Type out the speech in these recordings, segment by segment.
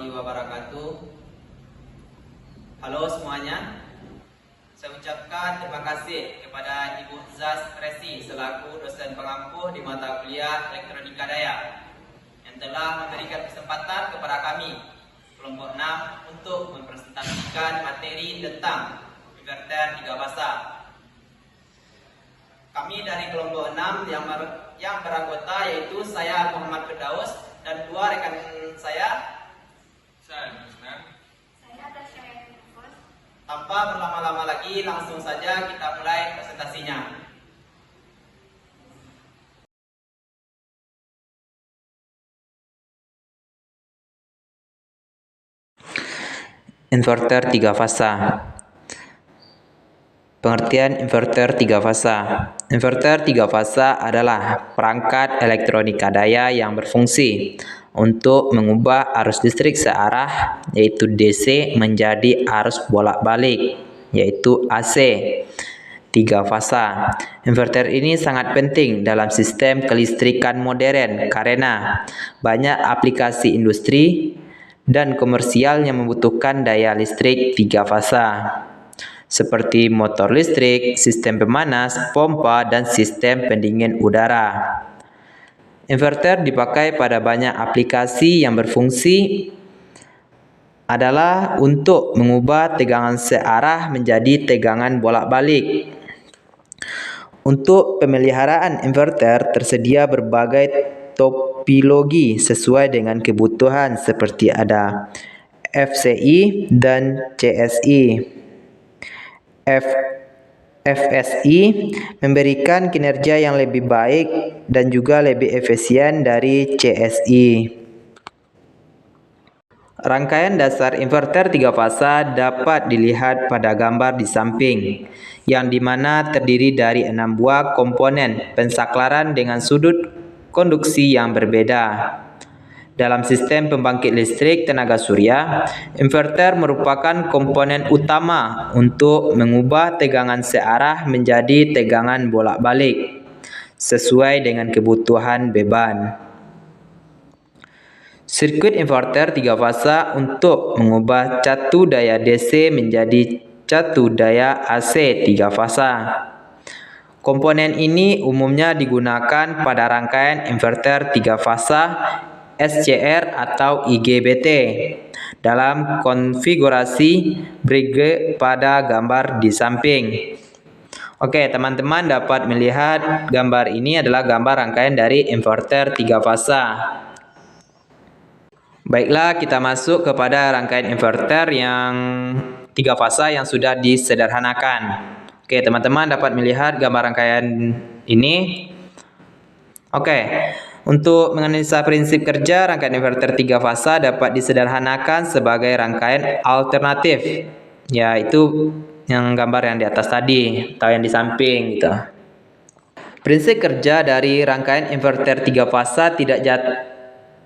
warahmatullahi wabarakatuh. Halo semuanya, saya ucapkan terima kasih kepada Ibu Zaz Resi selaku dosen pengampuh di mata kuliah Elektronika Daya yang telah memberikan kesempatan kepada kami kelompok 6 untuk mempresentasikan materi tentang inverter 3 fasa. Kami dari kelompok 6 yang beranggota yaitu saya Muhammad Firdaus dan 2 rekan saya. Tanpa berlama-lama lagi, langsung saja kita mulai presentasinya. Inverter 3 fasa. Pengertian inverter 3 fasa. Inverter 3 fasa adalah perangkat elektronika daya yang berfungsi untuk mengubah arus listrik searah yaitu DC menjadi arus bolak-balik yaitu AC 3 fasa. Inverter ini sangat penting dalam sistem kelistrikan modern karena banyak aplikasi industri dan komersial yang membutuhkan daya listrik 3 fasa seperti motor listrik, sistem pemanas, pompa, dan sistem pendingin udara. Inverter dipakai pada banyak aplikasi yang berfungsi adalah untuk mengubah tegangan searah menjadi tegangan bolak-balik. Untuk pemeliharaan inverter tersedia berbagai topologi sesuai dengan kebutuhan seperti ada FCI dan CSI. FSI memberikan kinerja yang lebih baik dan juga lebih efisien dari CSI. Rangkaian dasar inverter 3 fasa dapat dilihat pada gambar di samping, yang dimana terdiri dari 6 buah komponen pensaklaran dengan sudut konduksi yang berbeda. Dalam sistem pembangkit listrik tenaga surya, inverter merupakan komponen utama untuk mengubah tegangan searah menjadi tegangan bolak-balik sesuai dengan kebutuhan beban. Sirkuit inverter 3 fasa untuk mengubah catu daya DC menjadi catu daya AC 3 fasa. Komponen ini umumnya digunakan pada rangkaian inverter 3 fasa SCR atau IGBT dalam konfigurasi brigade pada gambar di samping. Oke, teman-teman dapat melihat gambar ini adalah gambar rangkaian dari inverter 3 fasa. Baiklah, kita masuk kepada rangkaian inverter yang 3 fasa yang sudah disederhanakan. Oke, teman-teman dapat melihat gambar rangkaian ini. Oke. Untuk menganalisa prinsip kerja, rangkaian inverter 3 fasa dapat disederhanakan sebagai rangkaian alternatif, yaitu yang gambar yang di atas tadi atau yang di samping gitu. Prinsip kerja dari rangkaian inverter 3 fasa tidak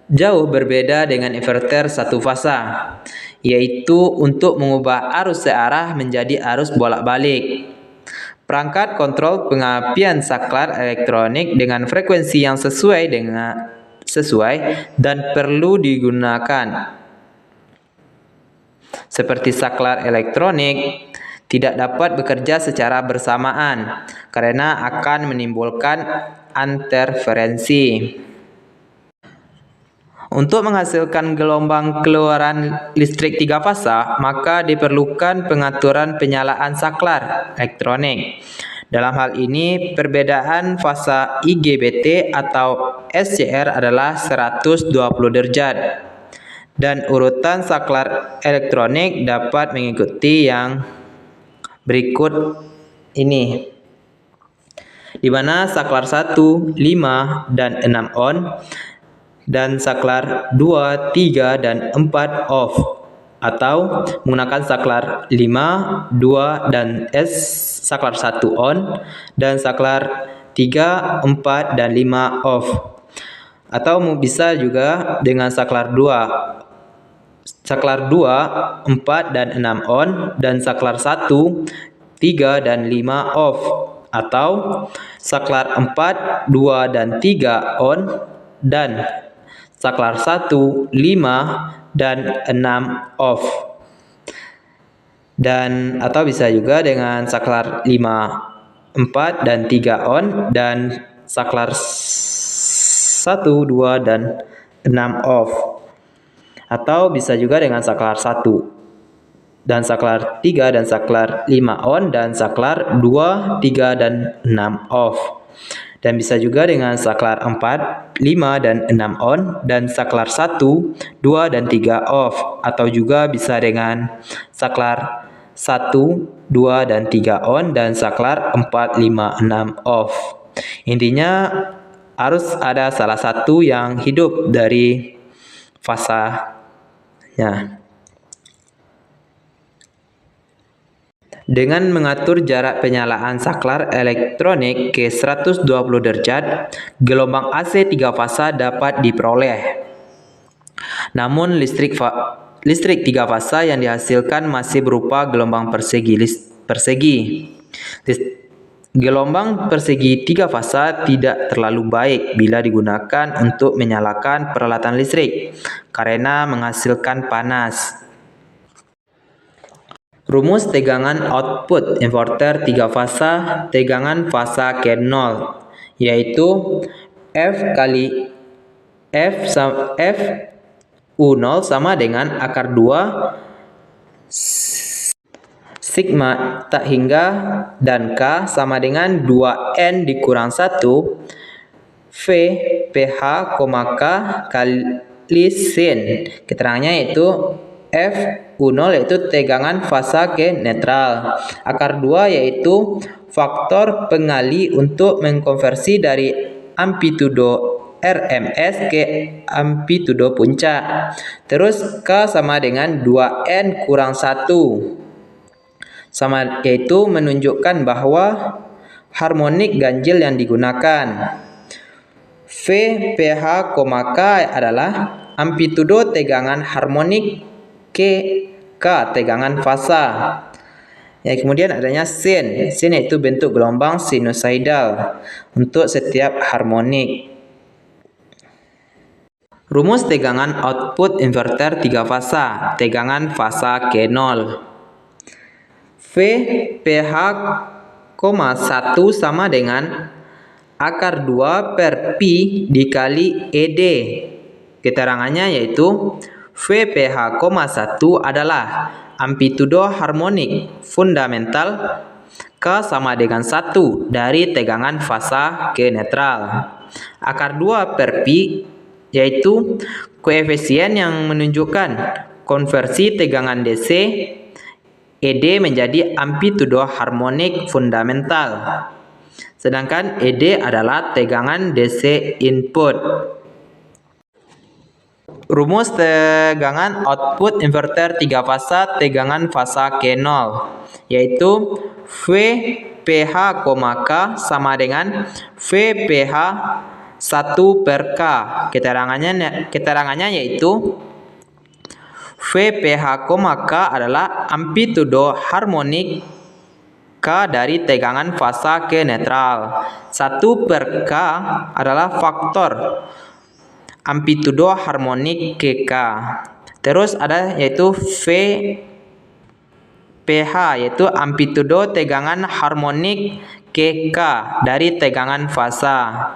jauh berbeda dengan inverter 1 fasa, yaitu untuk mengubah arus searah menjadi arus bolak-balik. Perangkat kontrol pengapian saklar elektronik dengan frekuensi yang sesuai dan perlu digunakan. Seperti saklar elektronik tidak dapat bekerja secara bersamaan karena akan menimbulkan interferensi. Untuk menghasilkan gelombang keluaran listrik 3 fasa, maka diperlukan pengaturan penyalaan saklar elektronik. Dalam hal ini, perbedaan fasa IGBT atau SCR adalah 120 derajat. Dan urutan saklar elektronik dapat mengikuti yang berikut ini. Di mana saklar 1, 5, dan 6 on dan saklar 2, 3, dan 4 off, atau menggunakan saklar 5, 2, dan saklar 1 on dan saklar 3, 4, dan 5 off, atau bisa juga dengan saklar 2, 4, dan 6 on dan saklar 1, 3, dan 5 off, atau saklar 4, 2, dan 3 on dan saklar 1, 5, dan 6 off. Dan atau bisa juga dengan saklar 5, 4, dan 3 on, dan saklar 1, 2, dan 6 off. Atau bisa juga dengan saklar 1 dan saklar 3 dan saklar 5 on, dan saklar 2, 3, dan 6 off. Dan bisa juga dengan saklar 4, 5, dan 6 on, dan saklar 1, 2, dan 3 off. Atau juga bisa dengan saklar 1, 2, dan 3 on, dan saklar 4, 5, 6 off. Intinya harus ada salah satu yang hidup dari fasanya. Dengan mengatur jarak penyalaan saklar elektronik ke 120 derajat, gelombang AC 3 fasa dapat diperoleh. Namun listrik 3 fasa yang dihasilkan masih berupa gelombang persegi. Gelombang persegi 3 fasa tidak terlalu baik bila digunakan untuk menyalakan peralatan listrik karena menghasilkan panas. Rumus tegangan output inverter 3 fasa tegangan fasa ke-0 yaitu F kali F U0 sama dengan akar 2 sigma tak hingga dan K sama dengan 2N dikurang 1 V PH, K kali sin. Keterangannya yaitu F U0 yaitu tegangan fasa ke netral. Akar 2 yaitu faktor pengali untuk mengkonversi dari amplitudo RMS ke amplitudo puncak. Terus K sama dengan 2N kurang 1. Sama yaitu menunjukkan bahwa harmonik ganjil yang digunakan. V, PH, K adalah amplitudo tegangan harmonik K tegangan fasa. Ya, kemudian adanya sin. Sin yaitu bentuk gelombang sinusoidal untuk setiap harmonik. Rumus tegangan output inverter 3 fasa, tegangan fasa ke-0. V PH, 1 sama dengan akar 2 per pi dikali ED. Keterangannya yaitu VPH, 1 adalah amplitudo harmonik fundamental K sama dengan 1 dari tegangan fasa ke netral. Akar 2 per pi yaitu koefisien yang menunjukkan konversi tegangan DC ED menjadi amplitudo harmonik fundamental. Sedangkan ED adalah tegangan DC input. Rumus tegangan output inverter 3 fasa tegangan fasa ke-0 yaitu VPH, K sama dengan VPH 1 per K. Keterangannya yaitu VPH, K adalah amplitudo harmonik K dari tegangan fasa ke netral. 1 per K adalah faktor amplitudo harmonik KK. Terus ada yaitu VPH yaitu amplitudo tegangan harmonik KK dari tegangan fasa.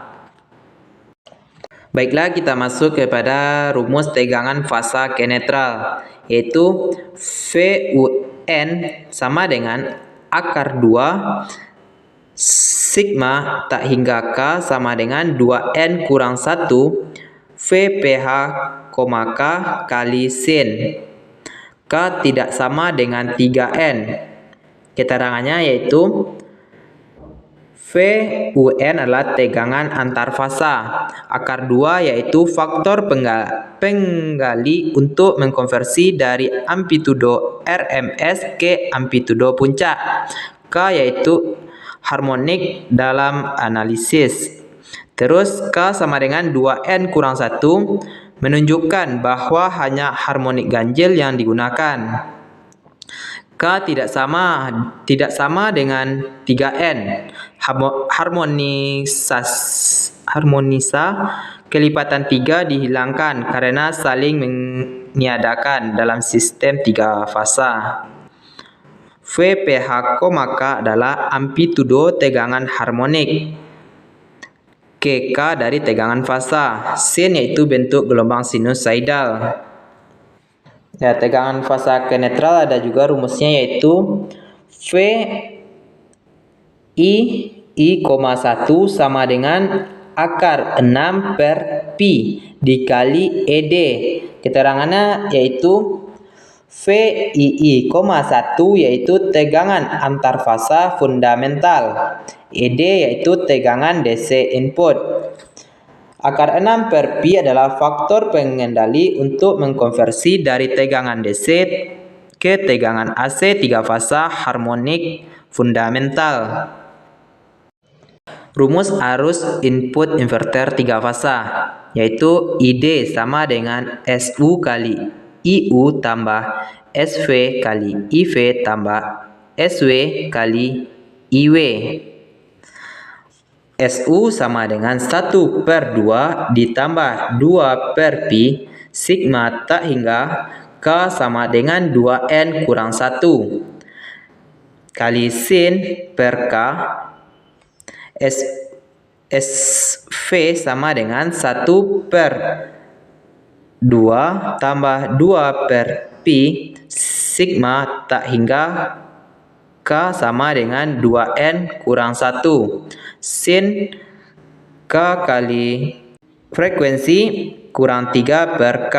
Baiklah, kita masuk kepada rumus tegangan fasa ke netral yaitu VUN sama dengan akar 2 sigma tak hingga K sama dengan 2N kurang 1 VPH, K kali sin. K tidak sama dengan 3N. Keterangannya yaitu VUN adalah tegangan antar fasa. Akar 2 yaitu faktor penggali untuk mengkonversi dari amplitudo RMS ke amplitudo puncak. K yaitu harmonik dalam analisis. Terus K sama dengan 2N kurang 1 menunjukkan bahwa hanya harmonik ganjil yang digunakan. K tidak sama dengan keterangannya kelipatan 3 dihilangkan karena saling meniadakan dalam sistem 3 fasa. VPH, maka adalah amplitudo tegangan harmonik. K dari tegangan fasa. Sin yaitu bentuk gelombang sinusoidal. Ya, tegangan fasa ke netral ada juga rumusnya yaitu V I,1 sama dengan akar 6 per pi dikali ED. Keterangannya yaitu VII, 1 yaitu tegangan antarfasa fundamental. ED yaitu tegangan DC input. Akar 6 per pi adalah faktor pengendali untuk mengkonversi dari tegangan DC ke tegangan AC 3 fasa harmonik fundamental. Rumus arus input inverter 3 fasa yaitu ID sama dengan SU kali IU tambah SV kali IV tambah SW kali IW. SU sama dengan 1 per 2 ditambah 2 per pi sigma tak hingga K sama dengan 2N kurang 1 kali sin per K. SV sama dengan 1 per 2 tambah 2 per pi sigma tak hingga K sama dengan 2N kurang 1 sin K kali frekuensi kurang 3 per K.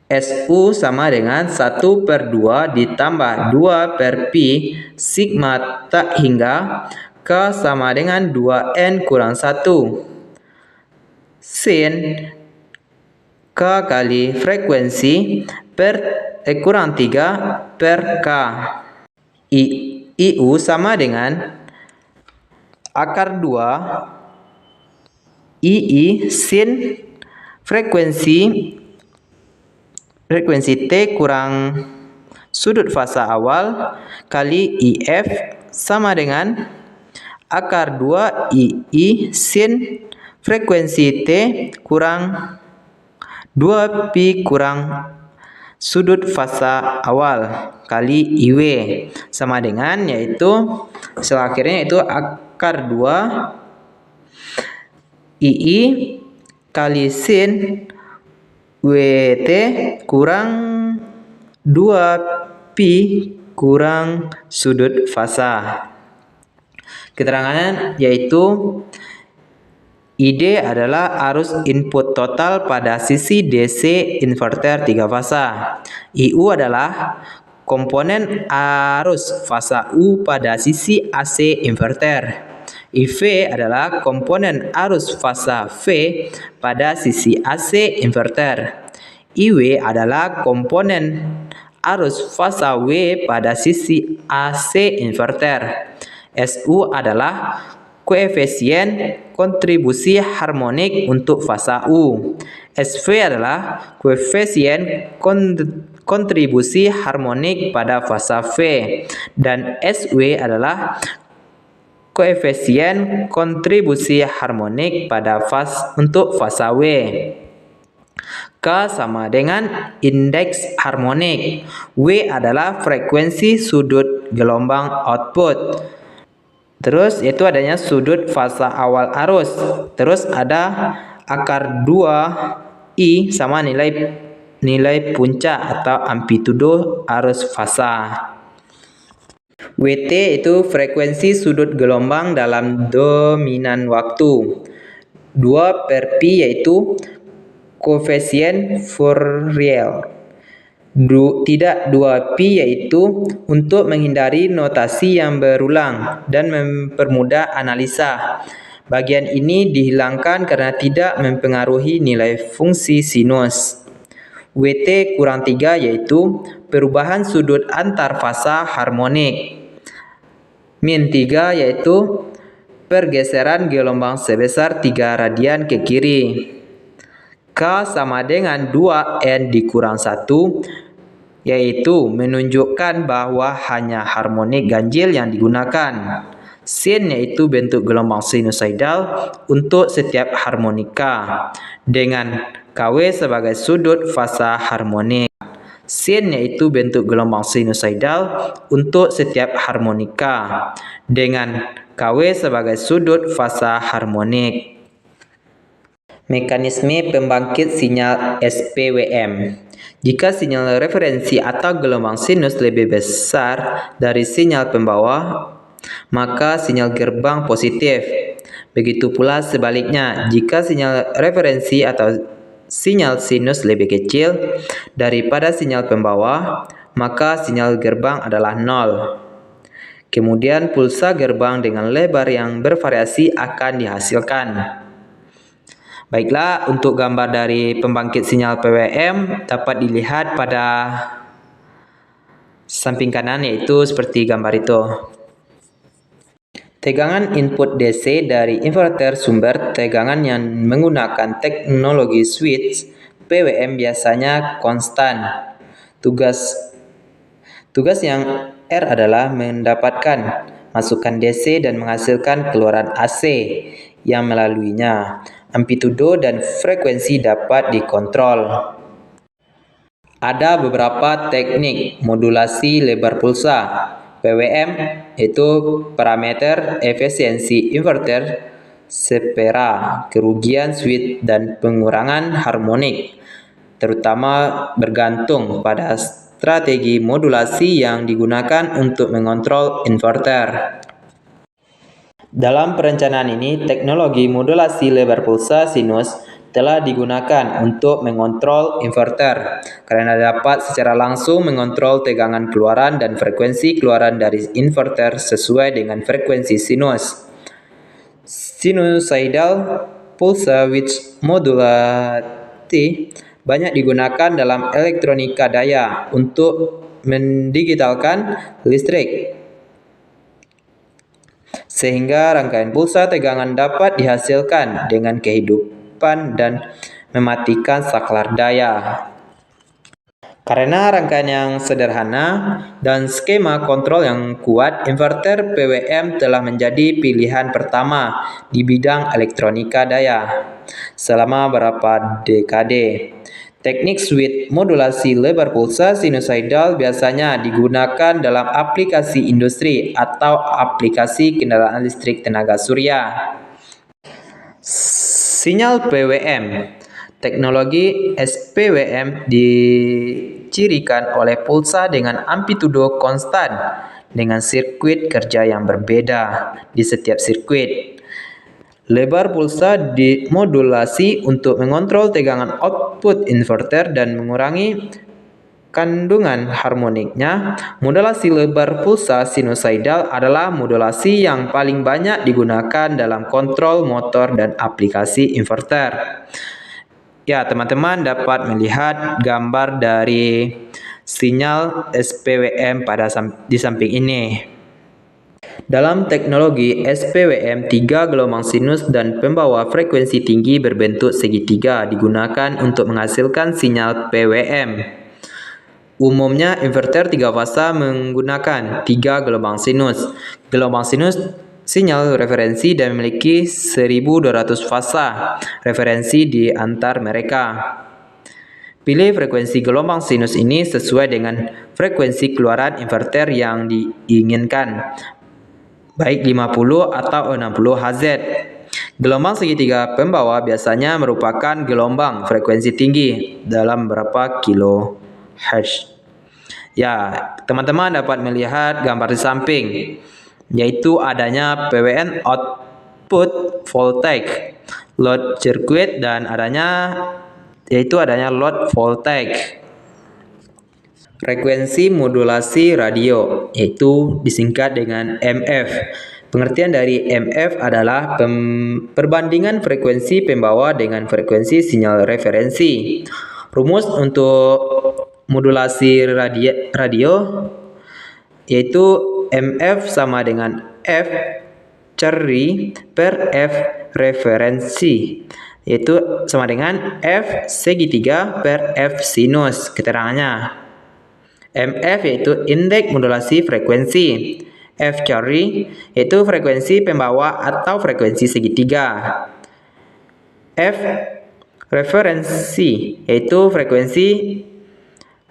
SU sama dengan 1 per 2 ditambah 2 per pi sigma tak hingga K sama dengan 2N kurang 1 sin K kali frekuensi kurang 3 per K. IU sama dengan akar 2 II sin frekuensi T kurang sudut fasa awal kali IF sama dengan akar 2 II sin frekuensi T kurang 2 pi kurang sudut fasa awal kali IW sama dengan yaitu hasil akhirnya yaitu akar 2 II kali sin WT kurang 2 pi kurang sudut fasa. Keterangannya yaitu ID adalah arus input total pada sisi DC inverter 3 fasa. IU adalah komponen arus fasa U pada sisi AC inverter. IV adalah komponen arus fasa V pada sisi AC inverter. IW adalah komponen arus fasa W pada sisi AC inverter. SU adalah koefisien kontribusi harmonik untuk fasa U. SV adalah koefisien kontribusi harmonik pada fasa V. Dan SW adalah koefisien kontribusi harmonik pada untuk fasa W. K sama dengan indeks harmonik. W adalah frekuensi sudut gelombang output. Terus itu adanya sudut fasa awal arus. Terus ada akar 2 I sama nilai puncak atau amplitudo arus fasa. WT itu frekuensi sudut gelombang dalam dominan waktu. 2 per pi yaitu koefisien Fourier. Tidak 2pi yaitu untuk menghindari notasi yang berulang dan mempermudah analisa. Bagian ini dihilangkan karena tidak mempengaruhi nilai fungsi sinus. WT kurang 3 yaitu perubahan sudut antar fasa harmonik. Min 3 yaitu pergeseran gelombang sebesar 3 radian ke kiri. K sama dengan 2N dikurang 1 yaitu menunjukkan bahwa hanya harmonik ganjil yang digunakan. Sin yaitu bentuk gelombang sinusoidal untuk setiap harmonika dengan KW sebagai sudut fasa harmonik. Sin yaitu bentuk gelombang sinusoidal untuk setiap harmonika dengan KW sebagai sudut fasa harmonik. Mekanisme pembangkit sinyal SPWM. Jika sinyal referensi atau gelombang sinus lebih besar dari sinyal pembawa, maka sinyal gerbang positif. Begitu pula sebaliknya, jika sinyal referensi atau sinyal sinus lebih kecil daripada sinyal pembawa, maka sinyal gerbang adalah 0. Kemudian pulsa gerbang dengan lebar yang bervariasi akan dihasilkan. Baiklah, untuk gambar dari pembangkit sinyal PWM dapat dilihat pada samping kanan, yaitu seperti gambar itu. Tegangan input DC dari inverter sumber tegangan yang menggunakan teknologi switch PWM biasanya konstan. Tugas yang R adalah mendapatkan masukan DC dan menghasilkan keluaran AC yang melaluinya. Amplitudo dan frekuensi dapat dikontrol. Ada beberapa teknik modulasi lebar pulsa PWM, yaitu parameter efisiensi inverter, sepera, kerugian switch, dan pengurangan harmonik, terutama bergantung pada strategi modulasi yang digunakan untuk mengontrol inverter. Dalam perencanaan ini, teknologi modulasi lebar pulsa sinus telah digunakan untuk mengontrol inverter karena dapat secara langsung mengontrol tegangan keluaran dan frekuensi keluaran dari inverter sesuai dengan frekuensi sinus. Sinusoidal pulsa width modulati banyak digunakan dalam elektronika daya untuk mendigitalkan listrik, sehingga rangkaian pulsa tegangan dapat dihasilkan dengan kehidupan dan mematikan saklar daya. Karena rangkaian yang sederhana dan skema kontrol yang kuat, inverter PWM telah menjadi pilihan pertama di bidang elektronika daya selama beberapa dekade. Teknik switch modulasi lebar pulsa sinusoidal biasanya digunakan dalam aplikasi industri atau aplikasi kendaraan listrik tenaga surya. Sinyal PWM. Teknologi SPWM dicirikan oleh pulsa dengan amplitudo konstan dengan sirkuit kerja yang berbeda di setiap sirkuit. Lebar pulsa dimodulasi untuk mengontrol tegangan output inverter dan mengurangi kandungan harmoniknya. Modulasi lebar pulsa sinusoidal adalah modulasi yang paling banyak digunakan dalam kontrol motor dan aplikasi inverter. Ya, teman-teman dapat melihat gambar dari sinyal SPWM di samping ini. Dalam teknologi SPWM, 3 gelombang sinus dan pembawa frekuensi tinggi berbentuk segitiga digunakan untuk menghasilkan sinyal PWM. Umumnya, inverter 3 fasa menggunakan 3 gelombang sinus. Gelombang sinus sinyal referensi dan memiliki 1200 fasa referensi di antar mereka. Pilih frekuensi gelombang sinus ini sesuai dengan frekuensi keluaran inverter yang diinginkan, baik 50 atau 60 Hz. Gelombang segitiga pembawa biasanya merupakan gelombang frekuensi tinggi dalam berapa kHz. Ya, teman-teman dapat melihat gambar di samping, yaitu adanya PWM output voltage, load circuit, dan adanya load voltage. Frekuensi modulasi radio, yaitu disingkat dengan MF. Pengertian dari MF adalah perbandingan frekuensi pembawa dengan frekuensi sinyal referensi. Rumus untuk modulasi radio yaitu MF sama dengan F ceri per F referensi, yaitu sama dengan F segitiga per F sinus. Keterangannya, MF yaitu indeks modulasi frekuensi, F Carry yaitu frekuensi pembawa atau frekuensi segitiga. F Referensi yaitu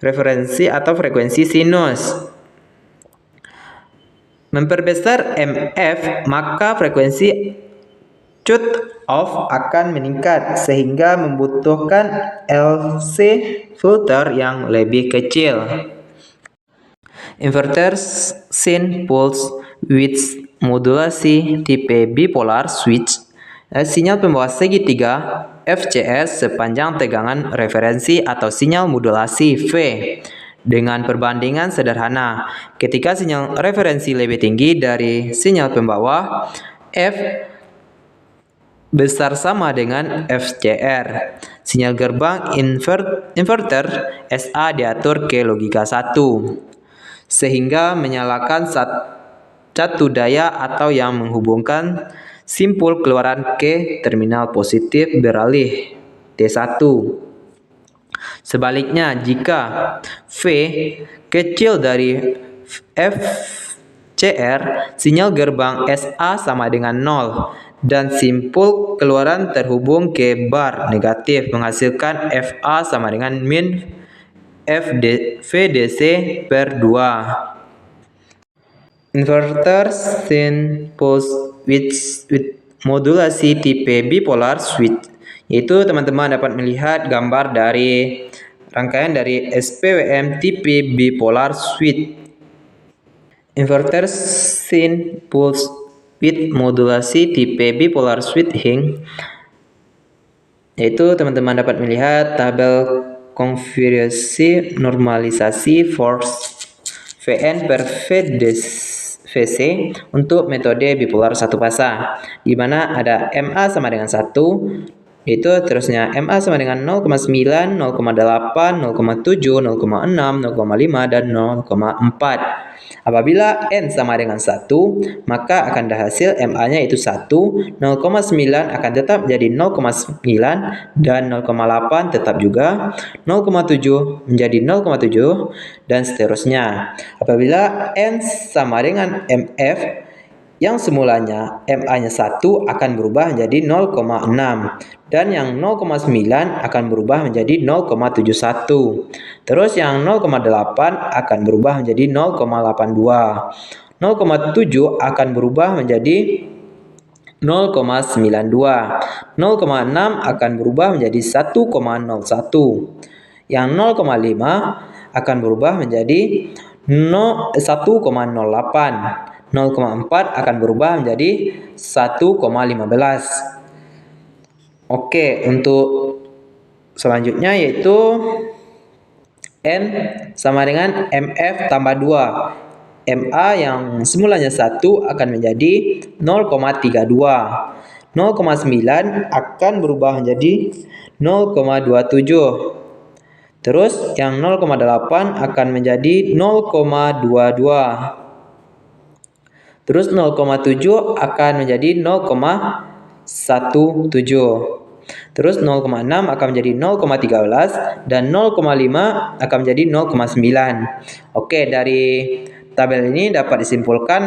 referensi atau frekuensi sinus. Memperbesar MF, maka frekuensi cut-off akan meningkat sehingga membutuhkan LC filter yang lebih kecil. Inverter sine pulse width modulasi tipe bipolar switch sinyal pembawa segitiga FCS sepanjang tegangan referensi atau sinyal modulasi V. Dengan perbandingan sederhana, ketika sinyal referensi lebih tinggi dari sinyal pembawa, F besar sama dengan FCR. Sinyal gerbang inverter SA diatur ke logika 1, sehingga menyalakan satu daya atau yang menghubungkan simpul keluaran ke terminal positif beralih T1. Sebaliknya, jika V kecil dari FCR, sinyal gerbang SA sama dengan 0 dan simpul keluaran terhubung ke bar negatif menghasilkan FA sama dengan min VDC per 2. Inverter sine pulse width modulasi tipe bipolar switch, yaitu teman-teman dapat melihat gambar dari rangkaian dari SPWM tipe bipolar switch. Inverter sine pulse width modulasi tipe bipolar switching, yaitu teman-teman dapat melihat tabel konfigurasi normalisasi force Vn per VC untuk metode bipolar satu fasa, di mana ada MA sama dengan 1, yaitu terusnya MA sama dengan 0,9, 0,8, 0,7, 0,6, 0,5, dan 0,4. Apabila N sama dengan 1, maka akan ada hasil MA-nya itu 1, 0,9 akan tetap jadi 0,9, dan 0,8 tetap juga, 0,7 menjadi 0,7, dan seterusnya. Apabila N sama dengan MF, yang semulanya MA-nya 1 akan berubah menjadi 0,6, dan yang 0,9 akan berubah menjadi 0,71. Terus yang 0,8 akan berubah menjadi 0,82. 0,7 akan berubah menjadi 0,92. 0,6 akan berubah menjadi 1,01. Yang 0,5 akan berubah menjadi 1,08. 0,4 akan berubah menjadi 1,15. Oke, untuk selanjutnya yaitu N sama dengan MF tambah 2. MA yang semulanya 1 akan menjadi 0,32. 0,9 akan berubah menjadi 0,27. Terus yang 0,8 akan menjadi 0,22. Terus 0,7 akan menjadi 0,17. Terus 0,6 akan menjadi 0,13 dan 0,5 akan menjadi 0,9. Oke, dari tabel ini dapat disimpulkan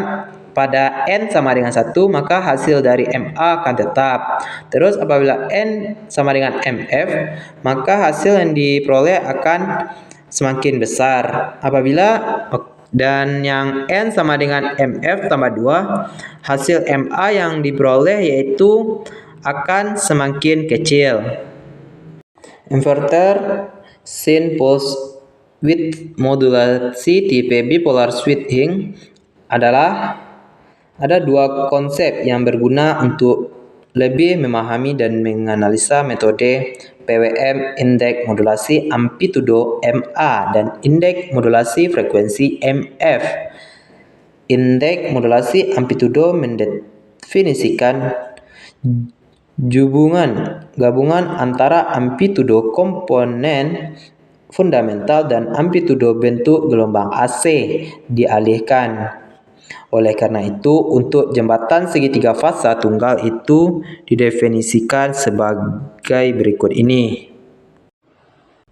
pada N sama dengan 1 maka hasil dari MA akan tetap. Terus apabila N sama dengan MF, maka hasil yang diperoleh akan semakin besar. Dan yang N sama dengan MF tambah 2, hasil MA yang diperoleh yaitu akan semakin kecil. Inverter sine pulse width modulasi tipe bipolar switching adalah ada dua konsep yang berguna untuk lebih memahami dan menganalisa metode PWM indeks modulasi amplitudo MA dan indeks modulasi frekuensi MF. Indeks modulasi amplitudo mendefinisikan gabungan antara amplitudo komponen fundamental dan amplitudo bentuk gelombang AC dialihkan. Oleh karena itu, untuk jembatan segitiga fasa tunggal itu didefinisikan sebagai berikut ini.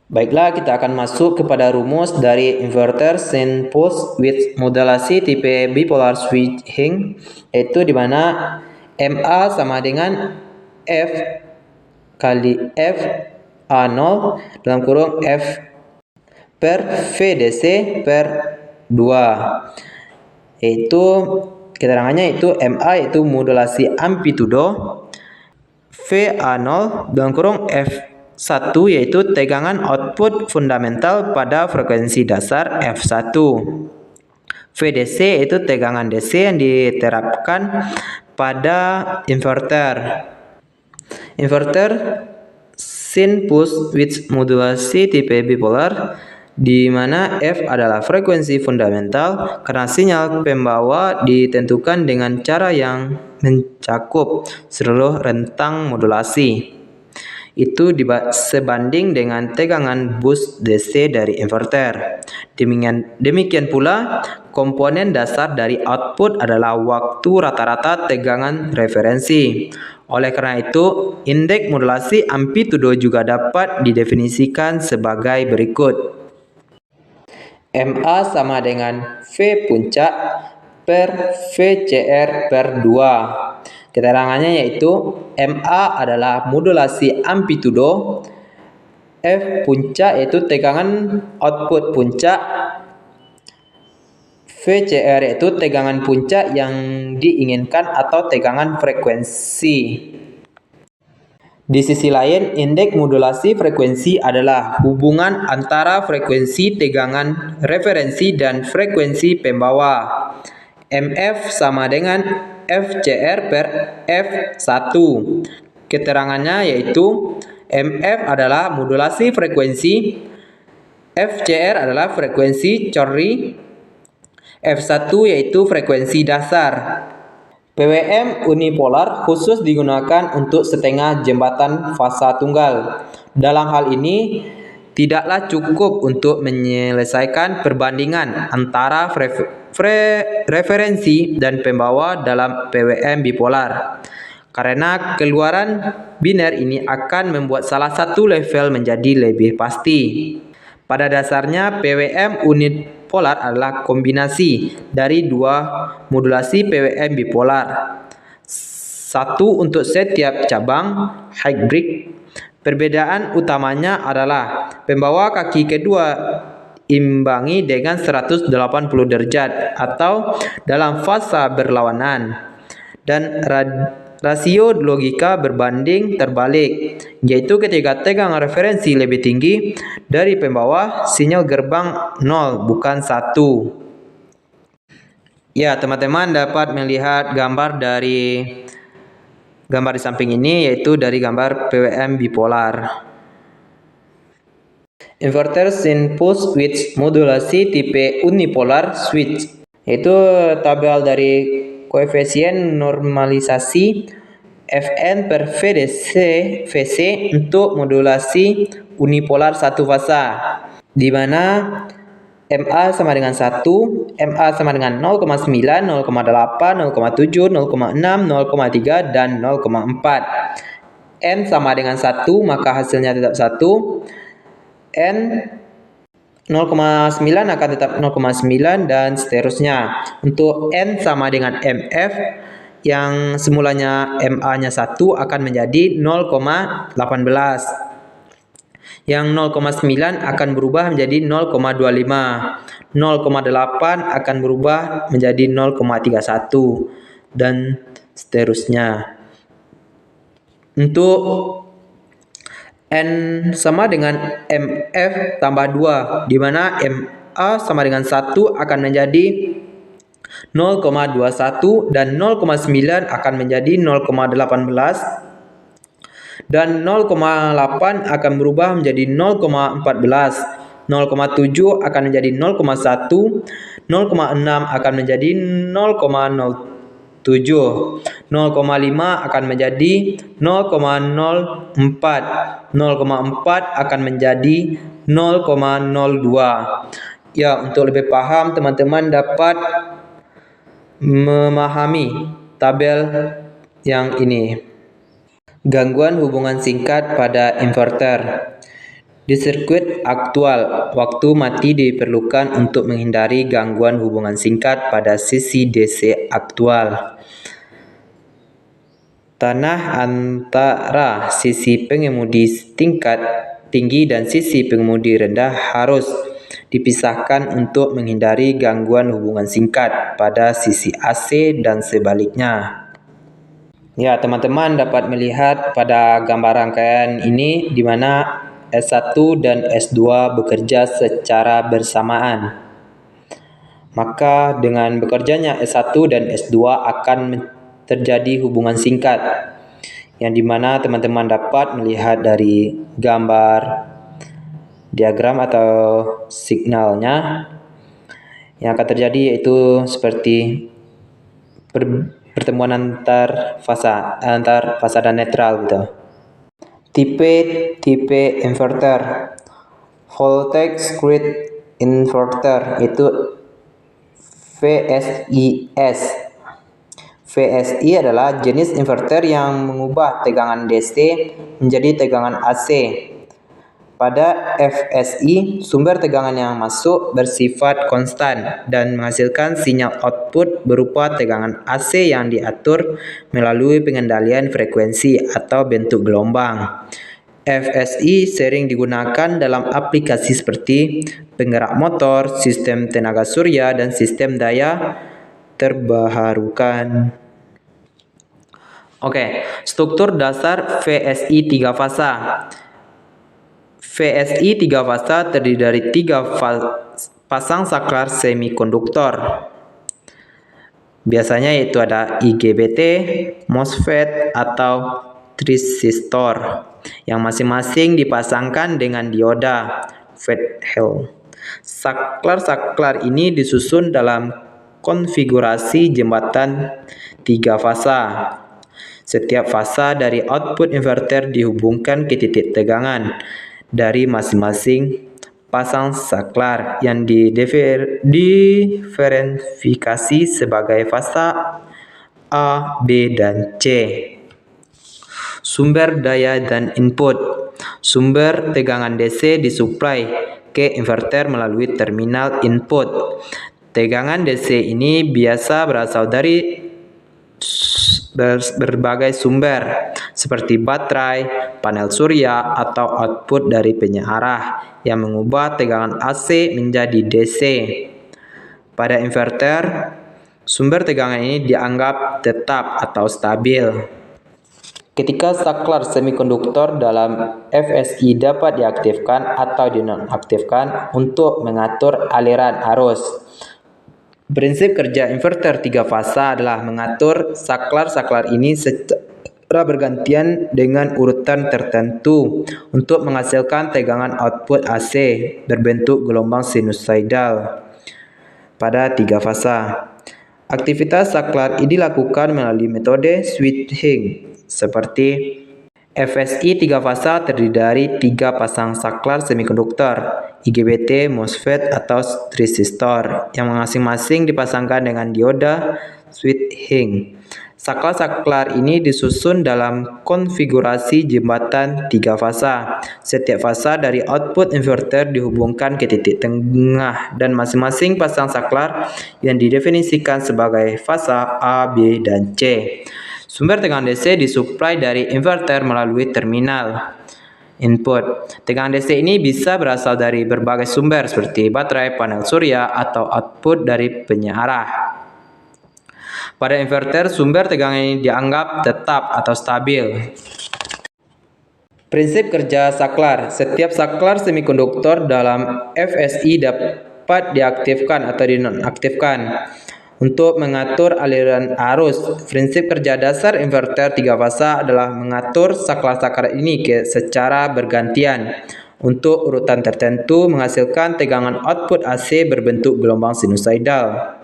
Baiklah, kita akan masuk kepada rumus dari inverter sine pulse with modulasi tipe bipolar switching, yaitu di mana MA sama dengan F kali F A0 dalam kurung F per VDC per 2. Yaitu keterangannya itu MA yaitu modulasi amplitudo, VA0 dalam kurung F1 yaitu tegangan output fundamental pada frekuensi dasar F1. VDC yaitu tegangan DC yang diterapkan pada inverter. Inverter sine pulse with modulasi tipe bipolar, di mana F adalah frekuensi fundamental karena sinyal pembawa ditentukan dengan cara yang mencakup seluruh rentang modulasi. Itu sebanding dengan tegangan boost DC dari inverter. Demikian pula, komponen dasar dari output adalah waktu rata-rata tegangan referensi. Oleh karena itu, indeks modulasi amplitudo juga dapat didefinisikan sebagai berikut. MA sama dengan V puncak per VCR per 2. Keterangannya yaitu MA adalah modulasi amplitudo, F puncak yaitu tegangan output puncak, VCR yaitu tegangan puncak yang diinginkan atau tegangan frekuensi. Di sisi lain, indeks modulasi frekuensi adalah hubungan antara frekuensi tegangan referensi dan frekuensi pembawa. MF sama dengan FCR per F1. Keterangannya yaitu MF adalah modulasi frekuensi, FCR adalah frekuensi Corry, F1 yaitu frekuensi dasar. PWM unipolar khusus digunakan untuk setengah jembatan fasa tunggal. Dalam hal ini, tidaklah cukup untuk menyelesaikan perbandingan antara referensi dan pembawa dalam PWM bipolar, karena keluaran biner ini akan membuat salah satu level menjadi lebih pasti. Pada dasarnya, PWM unipolar adalah kombinasi dari dua modulasi PWM bipolar. Satu untuk setiap cabang hybrid. Perbedaan utamanya adalah pembawa kaki kedua imbangi dengan 180 derajat atau dalam fasa berlawanan, dan rasio logika berbanding terbalik, yaitu ketika tegangan referensi lebih tinggi dari pembawa, sinyal gerbang 0 bukan 1. Ya, teman-teman dapat melihat gambar di samping ini, yaitu dari gambar PWM bipolar. Inverter sine pulse with modulasi tipe unipolar switch, yaitu tabel dari koefisien normalisasi Fn per VC untuk modulasi unipolar satu fasa, di mana MA sama dengan 1, MA sama dengan 0,9, 0,8, 0,7, 0,6, 0,3, dan 0,4. N sama dengan 1, maka hasilnya tetap 1. N 0,9 akan tetap 0,9 dan seterusnya. Untuk N sama dengan MF, yang semulanya MA-nya 1 akan menjadi 0,18. Yang 0,9 akan berubah menjadi 0,25. 0,8 akan berubah menjadi 0,31 dan seterusnya. Untuk N sama dengan MF tambah 2, di mana MA sama dengan 1 akan menjadi 0,21 dan 0,9 akan menjadi 0,18 dan 0,8 akan berubah menjadi 0,14, 0,7 akan menjadi 0,1, 0,6 akan menjadi 0,07, 0,5 akan menjadi 0,04, 0,4 akan menjadi 0,02. Ya, untuk lebih paham teman-teman dapat memahami tabel yang ini. Gangguan hubungan singkat pada inverter. Di sirkuit aktual, waktu mati diperlukan untuk menghindari gangguan hubungan singkat pada sisi DC aktual. Tanah antara sisi pengemudi tingkat tinggi dan sisi pengemudi rendah harus dipisahkan untuk menghindari gangguan hubungan singkat pada sisi AC dan sebaliknya. Ya, teman-teman dapat melihat pada gambar rangkaian ini di mana S1 dan S2 bekerja secara bersamaan. Maka dengan bekerjanya S1 dan S2 akan terjadi hubungan singkat yang dimana teman-teman dapat melihat dari gambar diagram atau signalnya. Yang akan terjadi yaitu seperti pertemuan antar fasa dan netral gitu. Tipe inverter, voltage grid inverter, itu VSIS. VSI adalah jenis inverter yang mengubah tegangan DC menjadi tegangan AC. Pada FSI, sumber tegangan yang masuk bersifat konstan dan menghasilkan sinyal output berupa tegangan AC yang diatur melalui pengendalian frekuensi atau bentuk gelombang. FSI sering digunakan dalam aplikasi seperti penggerak motor, sistem tenaga surya, dan sistem daya terbarukan. Oke, struktur dasar VSI 3 fasa. VSI 3 fasa terdiri dari 3 pasang saklar semikonduktor. Biasanya yaitu ada IGBT, MOSFET, atau transistor yang masing-masing dipasangkan dengan dioda FET-HEL. Saklar-saklar ini disusun dalam konfigurasi jembatan 3 fasa. Setiap fasa dari output inverter dihubungkan ke titik tegangan dari masing-masing pasang saklar yang diferensifikasi sebagai fasa A, B, dan C. Sumber daya dan input. Sumber tegangan DC disuplai ke inverter melalui terminal input. Tegangan DC ini biasa berasal dari berbagai sumber seperti baterai, panel surya, atau output dari penyearah yang mengubah tegangan AC menjadi DC. Pada inverter, sumber tegangan ini dianggap tetap atau stabil. Ketika saklar semikonduktor dalam FSI dapat diaktifkan atau dinonaktifkan untuk mengatur aliran arus. Prinsip kerja inverter 3 fasa adalah mengatur saklar-saklar ini secara bergantian dengan urutan tertentu untuk menghasilkan tegangan output AC berbentuk gelombang sinusoidal pada 3 fasa. Aktivitas saklar ini dilakukan melalui metode switching seperti FSI 3 fasa terdiri dari 3 pasang saklar semikonduktor, IGBT, MOSFET, atau transistor yang masing-masing dipasangkan dengan dioda switching. Saklar-saklar ini disusun dalam konfigurasi jembatan 3 fasa. Setiap fasa dari output inverter dihubungkan ke titik tengah dan masing-masing pasang saklar yang didefinisikan sebagai fasa A, B, dan C. Sumber tegangan DC disuplai dari inverter melalui terminal input. Tegangan DC ini bisa berasal dari berbagai sumber seperti baterai, panel surya, atau output dari penyearah. Pada inverter, sumber tegangan ini dianggap tetap atau stabil. Prinsip kerja saklar. Setiap saklar semikonduktor dalam FSI dapat diaktifkan atau dinonaktifkan untuk mengatur aliran arus. Prinsip kerja dasar inverter 3 fasa adalah mengatur saklar-saklar ini secara bergantian untuk urutan tertentu menghasilkan tegangan output AC berbentuk gelombang sinusoidal.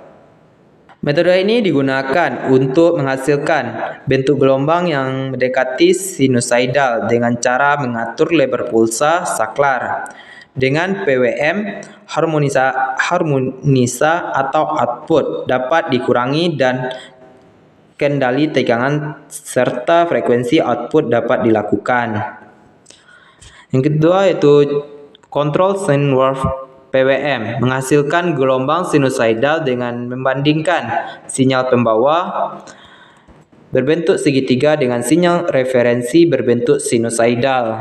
Metode ini digunakan untuk menghasilkan bentuk gelombang yang mendekati sinusoidal dengan cara mengatur lebar pulsa saklar. Dengan PWM, harmonisa atau output dapat dikurangi dan kendali tegangan serta frekuensi output dapat dilakukan. Yang kedua yaitu Kontrol sine wave PWM menghasilkan gelombang sinusoidal dengan membandingkan sinyal pembawa berbentuk segitiga dengan sinyal referensi berbentuk sinusoidal.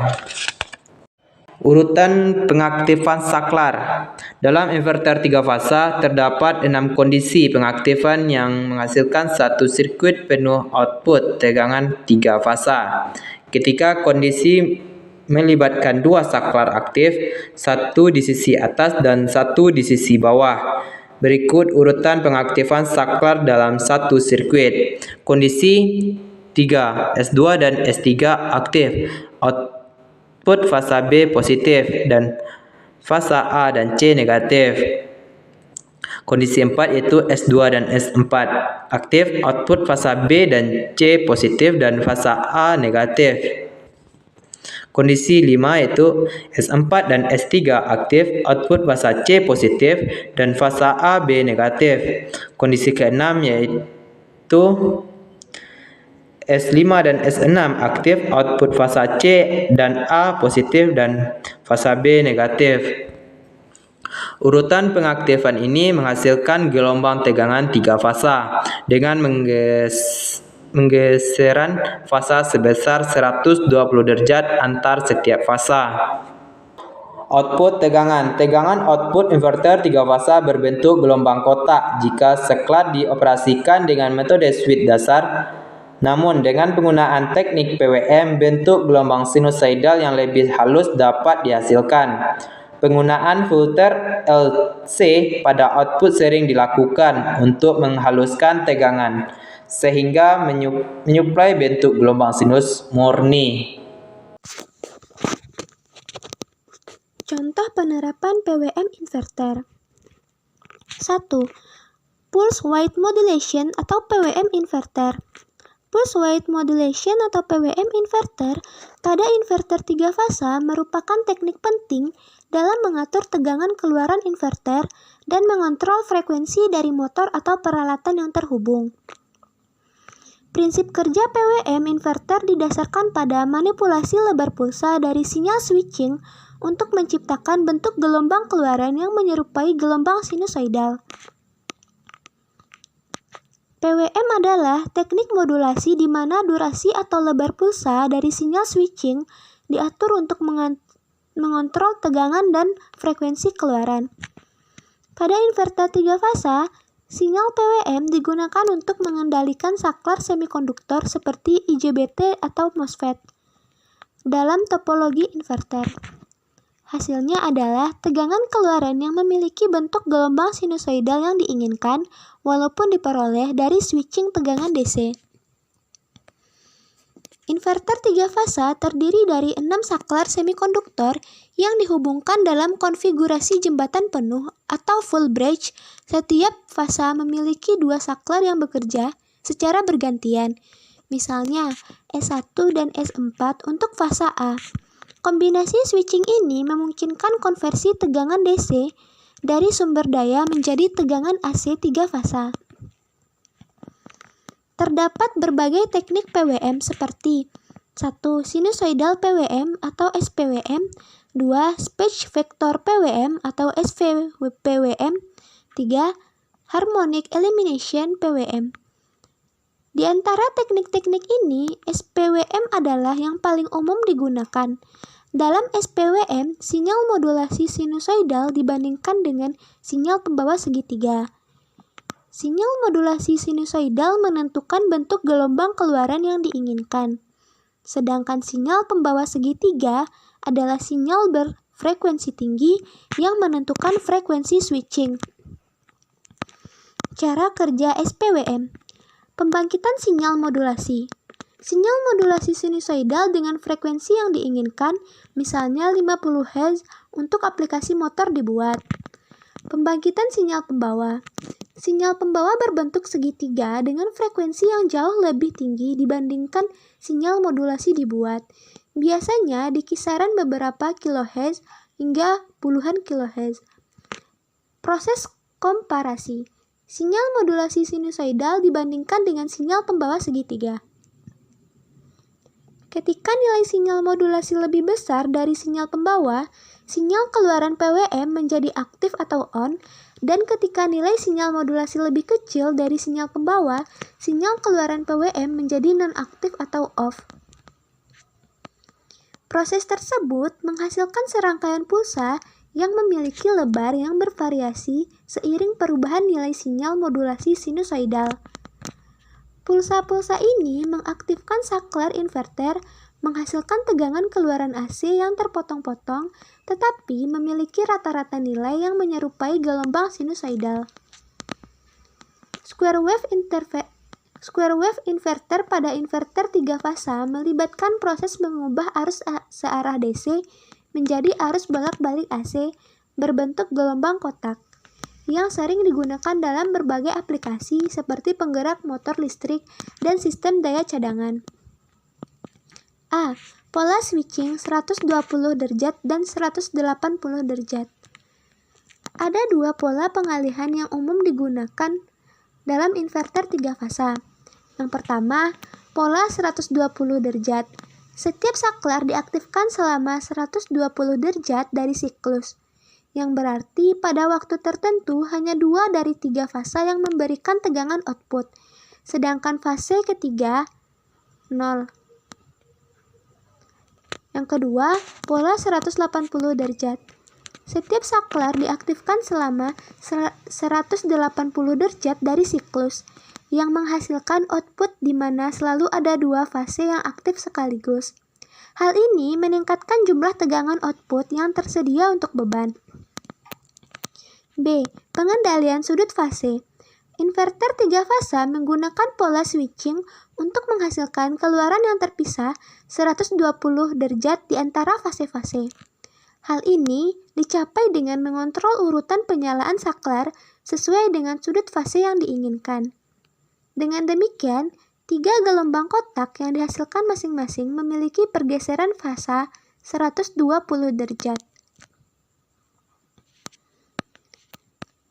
Urutan pengaktifan saklar. Dalam inverter 3 fasa terdapat 6 kondisi pengaktifan yang menghasilkan satu sirkuit penuh output tegangan 3 fasa. Ketika kondisi melibatkan 2 saklar aktif, satu di sisi atas dan satu di sisi bawah. Berikut urutan pengaktifan saklar dalam satu sirkuit. Kondisi 3, S2 dan S3 aktif. Output fasa B positif dan fasa A dan C negatif. Kondisi 4 yaitu S2 dan S4 aktif. Output fasa B dan C positif dan fasa A negatif. Kondisi 5 yaitu S4 dan S3 aktif, output fasa C positif dan fasa A B negatif. Kondisi ke-6 yaitu S5 dan S6 aktif, output fasa C dan A positif dan fasa B negatif. Urutan pengaktifan ini menghasilkan gelombang tegangan 3 fasa dengan menggeseran fasa sebesar 120 derajat antar setiap fasa. Output tegangan. Tegangan output inverter 3 fasa berbentuk gelombang kotak jika saklar dioperasikan dengan metode switch dasar. Namun dengan penggunaan teknik PWM, bentuk gelombang sinusoidal yang lebih halus dapat dihasilkan. Penggunaan filter LC pada output sering dilakukan untuk menghaluskan tegangan, sehingga menyuplai bentuk gelombang sinus murni. Contoh penerapan PWM inverter. 1. Pulse width modulation atau PWM inverter. Pulse width modulation atau PWM inverter pada inverter 3 fasa merupakan teknik penting dalam mengatur tegangan keluaran inverter dan mengontrol frekuensi dari motor atau peralatan yang terhubung. Prinsip kerja PWM inverter didasarkan pada manipulasi lebar pulsa dari sinyal switching untuk menciptakan bentuk gelombang keluaran yang menyerupai gelombang sinusoidal. PWM adalah teknik modulasi di mana durasi atau lebar pulsa dari sinyal switching diatur untuk mengontrol tegangan dan frekuensi keluaran. Pada inverter 3 fasa, sinyal PWM digunakan untuk mengendalikan saklar semikonduktor seperti IGBT atau MOSFET dalam topologi inverter. Hasilnya adalah tegangan keluaran yang memiliki bentuk gelombang sinusoidal yang diinginkan walaupun diperoleh dari switching tegangan DC. Inverter 3 fasa terdiri dari 6 saklar semikonduktor yang dihubungkan dalam konfigurasi jembatan penuh atau full bridge. Setiap fasa memiliki 2 saklar yang bekerja secara bergantian, misalnya S1 dan S4 untuk fasa A. Kombinasi switching ini memungkinkan konversi tegangan DC dari sumber daya menjadi tegangan AC 3 fasa. Terdapat berbagai teknik PWM seperti 1. Sinusoidal PWM atau SPWM, 2. Speech vector PWM atau SVPWM, 3. Harmonic elimination PWM. Di antara teknik-teknik ini, SPWM adalah yang paling umum digunakan. Dalam SPWM, sinyal modulasi sinusoidal dibandingkan dengan sinyal pembawa segitiga. Sinyal modulasi sinusoidal menentukan bentuk gelombang keluaran yang diinginkan. Sedangkan sinyal pembawa segitiga adalah sinyal berfrekuensi tinggi yang menentukan frekuensi switching. Cara kerja SPWM. Pembangkitan sinyal modulasi. Sinyal modulasi sinusoidal dengan frekuensi yang diinginkan, misalnya 50 Hz untuk aplikasi motor dibuat. Pembangkitan sinyal pembawa. Sinyal pembawa berbentuk segitiga dengan frekuensi yang jauh lebih tinggi dibandingkan sinyal modulasi dibuat. Biasanya di kisaran beberapa kHz hingga puluhan kHz. Proses komparasi. Sinyal modulasi sinusoidal dibandingkan dengan sinyal pembawa segitiga. Ketika nilai sinyal modulasi lebih besar dari sinyal pembawa, sinyal keluaran PWM menjadi aktif atau on, dan ketika nilai sinyal modulasi lebih kecil dari sinyal pembawa, sinyal keluaran PWM menjadi non-aktif atau off. Proses tersebut menghasilkan serangkaian pulsa yang memiliki lebar yang bervariasi seiring perubahan nilai sinyal modulasi sinusoidal. Pulsa-pulsa ini mengaktifkan saklar inverter, menghasilkan tegangan keluaran AC yang terpotong-potong, tetapi memiliki rata-rata nilai yang menyerupai gelombang sinusoidal. Square wave inverter pada inverter 3 fasa melibatkan proses mengubah arus searah DC menjadi arus bolak-balik AC berbentuk gelombang kotak, yang sering digunakan dalam berbagai aplikasi seperti penggerak motor listrik dan sistem daya cadangan. A. Pola switching 120 derajat dan 180 derajat. Ada dua pola pengalihan yang umum digunakan dalam inverter 3 fasa. Yang pertama, pola 120 derajat. Setiap saklar diaktifkan selama 120 derajat dari siklus, yang berarti pada waktu tertentu hanya 2 dari 3 fasa yang memberikan tegangan output, sedangkan fase ketiga 0. Yang kedua, pola 180 derajat. Setiap saklar diaktifkan selama 180 derajat dari siklus, yang menghasilkan output di mana selalu ada 2 fase yang aktif sekaligus. Hal ini meningkatkan jumlah tegangan output yang tersedia untuk beban. B. Pengendalian sudut fase. Inverter 3 fasa menggunakan pola switching untuk menghasilkan keluaran yang terpisah 120 derajat di antara fase-fase. Hal ini dicapai dengan mengontrol urutan penyalaan saklar sesuai dengan sudut fase yang diinginkan. Dengan demikian, 3 gelombang kotak yang dihasilkan masing-masing memiliki pergeseran fasa 120 derajat.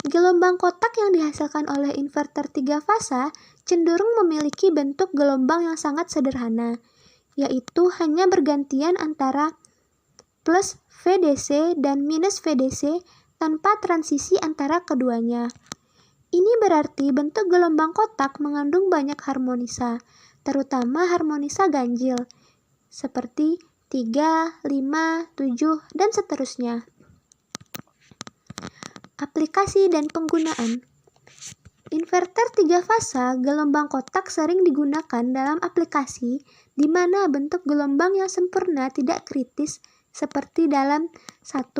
Gelombang kotak yang dihasilkan oleh inverter 3 fasa cenderung memiliki bentuk gelombang yang sangat sederhana, yaitu hanya bergantian antara plus VDC dan minus VDC tanpa transisi antara keduanya. Ini berarti bentuk gelombang kotak mengandung banyak harmonisa, terutama harmonisa ganjil, seperti 3, 5, 7, dan seterusnya. Aplikasi dan penggunaan. Inverter 3 fasa gelombang kotak sering digunakan dalam aplikasi di mana bentuk gelombang yang sempurna tidak kritis, seperti dalam 1.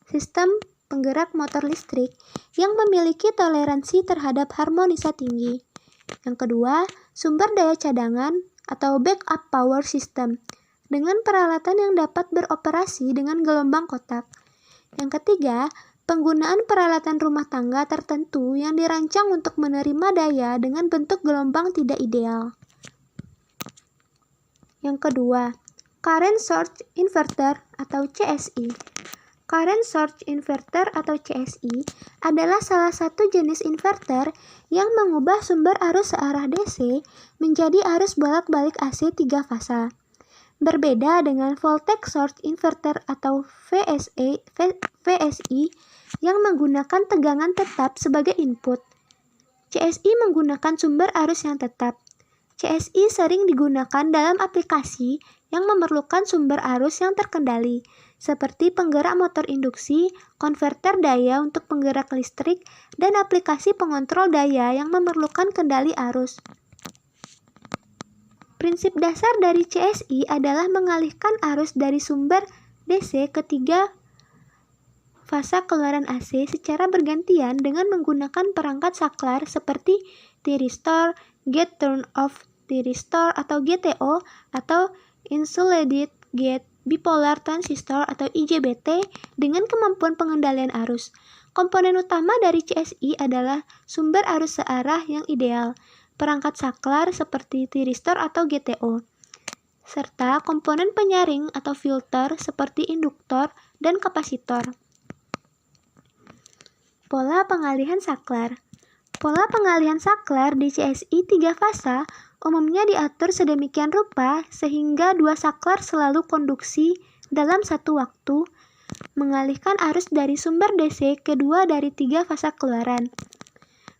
Sistem penggerak motor listrik yang memiliki toleransi terhadap harmonisa tinggi. Yang kedua, sumber daya cadangan atau backup power system dengan peralatan yang dapat beroperasi dengan gelombang kotak. Yang ketiga, penggunaan peralatan rumah tangga tertentu yang dirancang untuk menerima daya dengan bentuk gelombang tidak ideal. Yang kedua, current source inverter atau CSI. Current source inverter atau CSI adalah salah satu jenis inverter yang mengubah sumber arus searah DC menjadi arus bolak-balik AC 3 fasa. Berbeda dengan voltage source inverter atau VSI yang menggunakan tegangan tetap sebagai input. CSI menggunakan sumber arus yang tetap. CSI sering digunakan dalam aplikasi yang memerlukan sumber arus yang terkendali, seperti penggerak motor induksi, konverter daya untuk penggerak listrik, dan aplikasi pengontrol daya yang memerlukan kendali arus. Prinsip dasar dari CSI adalah mengalihkan arus dari sumber DC ke 3 fasa keluaran AC secara bergantian dengan menggunakan perangkat saklar seperti thyristor, gate turn off thyristor atau GTO, atau insulated gate bipolar transistor atau IGBT dengan kemampuan pengendalian arus. Komponen utama dari CSI adalah sumber arus searah yang ideal, perangkat saklar seperti thyristor atau GTO, serta komponen penyaring atau filter seperti induktor dan kapasitor. Pola pengalihan saklar. Pola pengalihan saklar di CSI 3 fasa umumnya diatur sedemikian rupa sehingga 2 saklar selalu konduksi dalam satu waktu mengalihkan arus dari sumber DC ke dua dari tiga fasa keluaran.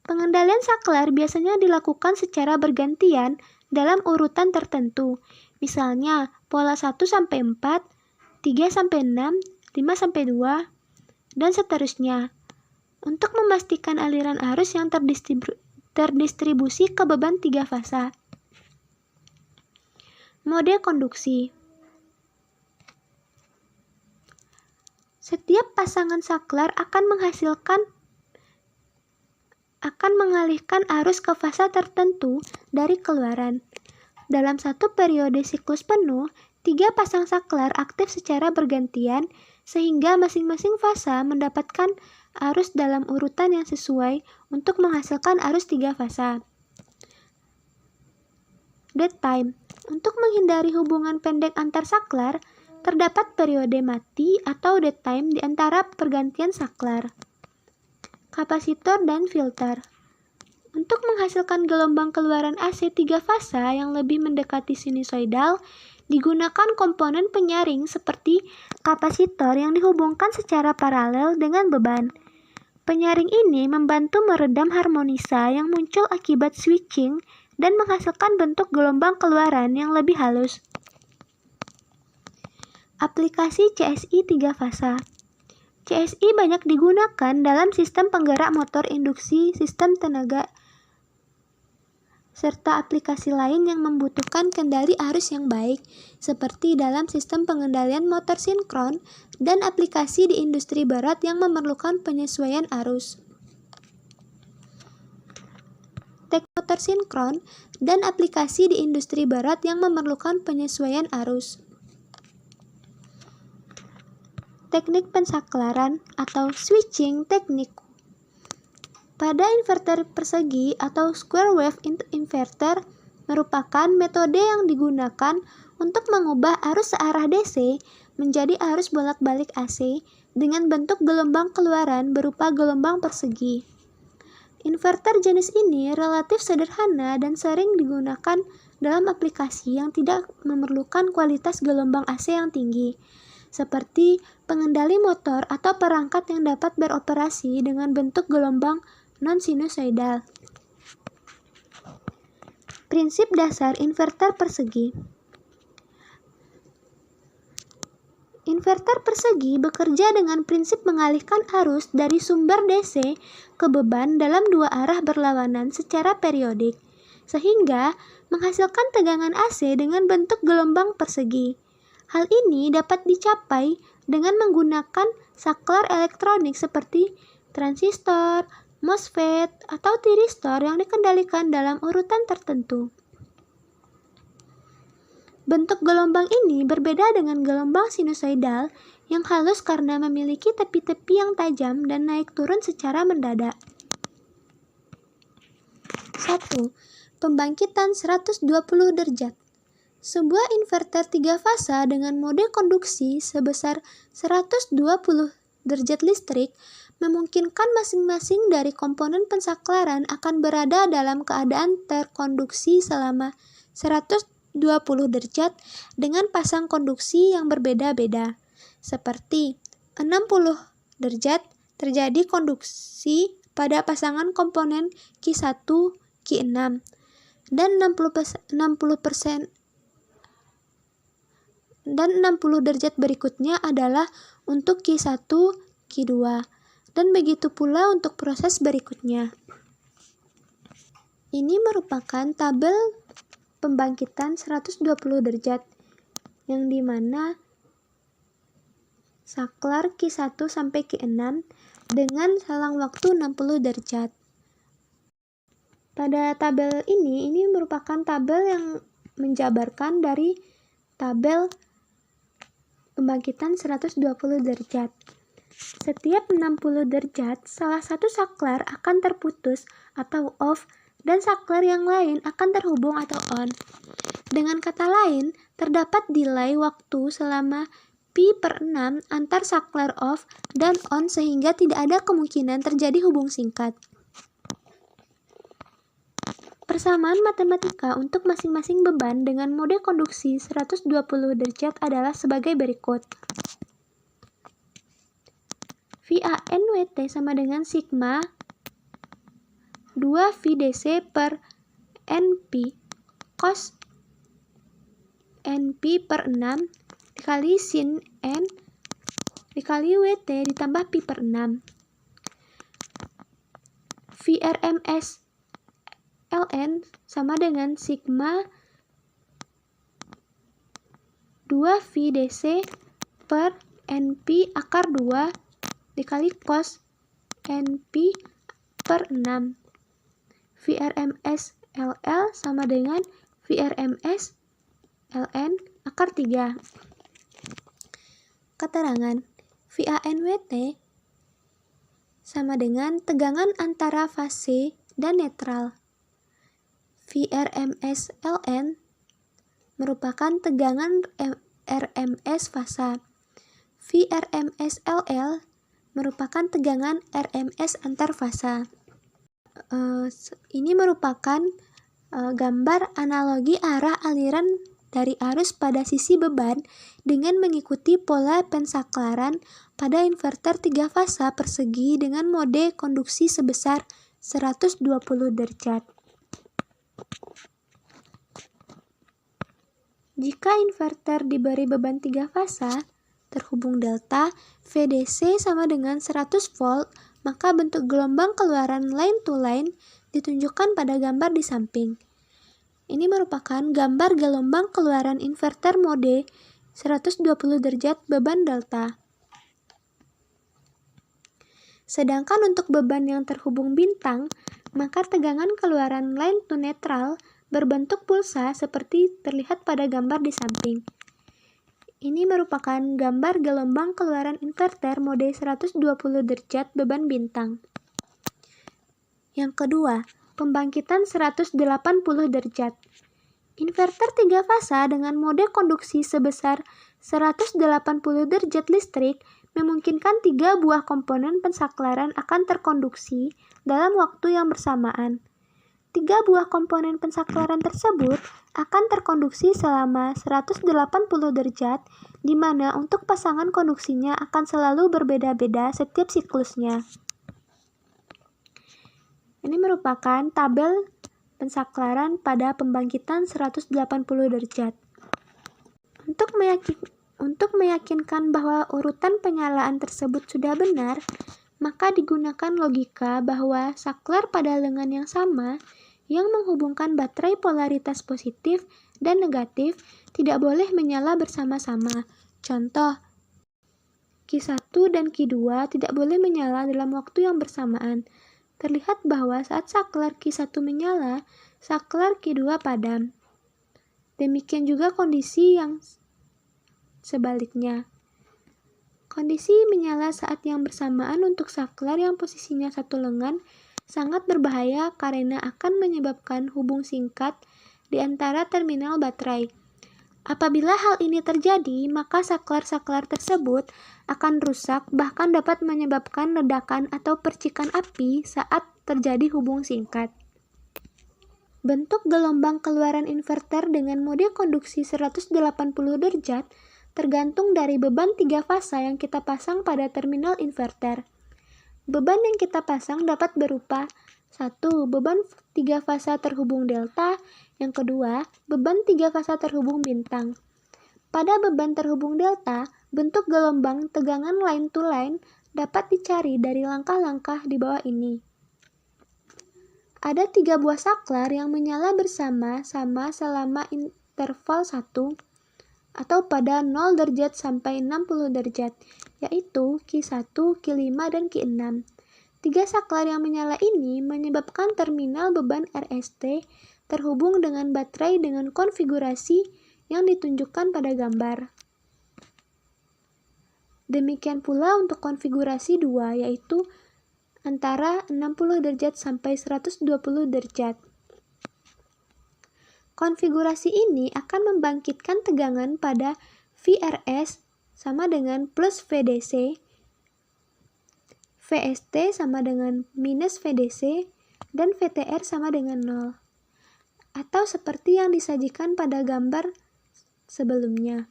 Pengendalian saklar biasanya dilakukan secara bergantian dalam urutan tertentu, misalnya pola 1-4, 3-6, 5-2, dan seterusnya, untuk memastikan aliran arus yang terdistribusi ke beban tiga fasa. Mode konduksi. Setiap pasangan saklar akan mengalihkan arus ke fasa tertentu dari keluaran. Dalam satu periode siklus penuh, 3 pasang saklar aktif secara bergantian sehingga masing-masing fasa mendapatkan arus dalam urutan yang sesuai untuk menghasilkan arus 3 fasa. Dead time. Untuk menghindari hubungan pendek antar saklar, terdapat periode mati atau dead time di antara pergantian saklar. Kapasitor dan filter. Untuk menghasilkan gelombang keluaran AC 3 fasa yang lebih mendekati sinusoidal, digunakan komponen penyaring seperti kapasitor yang dihubungkan secara paralel dengan beban. Penyaring ini membantu meredam harmonisa yang muncul akibat switching dan menghasilkan bentuk gelombang keluaran yang lebih halus. Aplikasi CSI 3 fasa. CSI banyak digunakan dalam sistem penggerak motor induksi, sistem tenaga, serta aplikasi lain yang membutuhkan kendali arus yang baik, seperti dalam sistem pengendalian motor sinkron dan aplikasi di industri berat yang memerlukan penyesuaian arus. Teknik motor sinkron dan aplikasi di industri berat yang memerlukan penyesuaian arus. Teknik pensaklaran atau switching teknik. Pada inverter persegi atau square wave inverter merupakan metode yang digunakan untuk mengubah arus searah DC menjadi arus bolak-balik AC dengan bentuk gelombang keluaran berupa gelombang persegi. Inverter jenis ini relatif sederhana dan sering digunakan dalam aplikasi yang tidak memerlukan kualitas gelombang AC yang tinggi, seperti pengendali motor atau perangkat yang dapat beroperasi dengan bentuk gelombang non-sinusoidal. Prinsip dasar inverter persegi. Inverter persegi bekerja dengan prinsip mengalihkan arus dari sumber DC ke beban dalam dua arah berlawanan secara periodik, sehingga menghasilkan tegangan AC dengan bentuk gelombang persegi. Hal ini dapat dicapai dengan menggunakan saklar elektronik seperti transistor, MOSFET, atau tiristor yang dikendalikan dalam urutan tertentu. Bentuk gelombang ini berbeda dengan gelombang sinusoidal yang halus karena memiliki tepi-tepi yang tajam dan naik turun secara mendadak. 1. Pembangkitan 120 derajat. Sebuah inverter 3 fasa dengan mode konduksi sebesar 120 derajat listrik memungkinkan masing-masing dari komponen pensaklaran akan berada dalam keadaan terkonduksi selama 120 derajat dengan pasang konduksi yang berbeda-beda. Seperti 60 derajat terjadi konduksi pada pasangan komponen Q1, Q6, dan 60 derajat berikutnya adalah untuk Q1, Q2, dan begitu pula untuk proses berikutnya. Ini merupakan tabel pembangkitan 120 derajat yang dimana saklar Q1 sampai Q6 dengan selang waktu 60 derajat. Pada tabel ini merupakan tabel yang menjabarkan dari tabel pembangkitan 120 derajat. Setiap 60 derajat, salah satu saklar akan terputus atau off dan saklar yang lain akan terhubung atau on. Dengan kata lain, terdapat delay waktu selama pi/6 antar saklar off dan on sehingga tidak ada kemungkinan terjadi hubung singkat. Persamaan matematika untuk masing-masing beban dengan mode konduksi 120 derajat adalah sebagai berikut. VANWT sama dengan sigma 2 VDC per NP cos NP per 6 dikali sin N dikali WT ditambah Pi per 6. VRMS ln sama dengan sigma 2 VDC per NP akar 2 dikali cos NP per 6. VRMS LL sama dengan VRMS ln akar 3. Keterangan VANWT sama dengan tegangan antara fase dan netral. VRMS ln merupakan tegangan RMS fasa. VRMS LL merupakan tegangan RMS antar fasa. Ini merupakan gambar analogi arah aliran dari arus pada sisi beban dengan mengikuti pola pensaklaran pada inverter 3 fasa persegi dengan mode konduksi sebesar 120 derajat. Jika inverter diberi beban 3 fasa terhubung delta, VDC sama dengan 100 volt, maka bentuk gelombang keluaran line to line ditunjukkan pada gambar di samping. Ini merupakan gambar gelombang keluaran inverter mode 120 derajat beban delta. Sedangkan untuk beban yang terhubung bintang, maka tegangan keluaran line to neutral berbentuk pulsa seperti terlihat pada gambar di samping. Ini merupakan gambar gelombang keluaran inverter mode 120 derajat beban bintang. Yang kedua, pembangkitan 180 derajat. Inverter 3 fasa dengan mode konduksi sebesar 180 derajat listrik memungkinkan 3 buah komponen pensaklaran akan terkonduksi dalam waktu yang bersamaan. 3 buah komponen pensaklaran tersebut akan terkonduksi selama 180 derajat, di mana untuk pasangan konduksinya akan selalu berbeda-beda setiap siklusnya. Ini merupakan tabel pensaklaran pada pembangkitan 180 derajat. Untuk meyakinkan bahwa urutan penyalaan tersebut sudah benar, maka digunakan logika bahwa saklar pada lengan yang sama yang menghubungkan baterai polaritas positif dan negatif tidak boleh menyala bersama-sama. Contoh, Q1 dan Q2 tidak boleh menyala dalam waktu yang bersamaan. Terlihat bahwa saat saklar Q1 menyala, saklar Q2 padam. Demikian juga kondisi yang sebaliknya. Kondisi menyala saat yang bersamaan untuk saklar yang posisinya satu lengan sangat berbahaya karena akan menyebabkan hubung singkat di antara terminal baterai. Apabila hal ini terjadi, maka saklar-saklar tersebut akan rusak, bahkan dapat menyebabkan ledakan atau percikan api saat terjadi hubung singkat. Bentuk gelombang keluaran inverter dengan mode konduksi 180 derajat tergantung dari beban 3 fasa yang kita pasang pada terminal inverter. Beban yang kita pasang dapat berupa 1. Beban 3 fasa terhubung delta. Yang kedua, beban 3 fasa terhubung bintang. Pada beban terhubung delta, bentuk gelombang tegangan line to line dapat dicari dari langkah-langkah di bawah ini. Ada 3 buah saklar yang menyala bersama-sama selama interval 1 atau pada 0 derajat sampai 60 derajat, yaitu Q1, Q5, dan Q6. 3 saklar yang menyala ini menyebabkan terminal beban RST terhubung dengan baterai dengan konfigurasi yang ditunjukkan pada gambar. Demikian pula untuk konfigurasi 2, yaitu antara 60 derajat sampai 120 derajat. Konfigurasi ini akan membangkitkan tegangan pada VRS sama dengan plus VDC, VST sama dengan minus VDC, dan VTR sama dengan 0. Atau seperti yang disajikan pada gambar sebelumnya.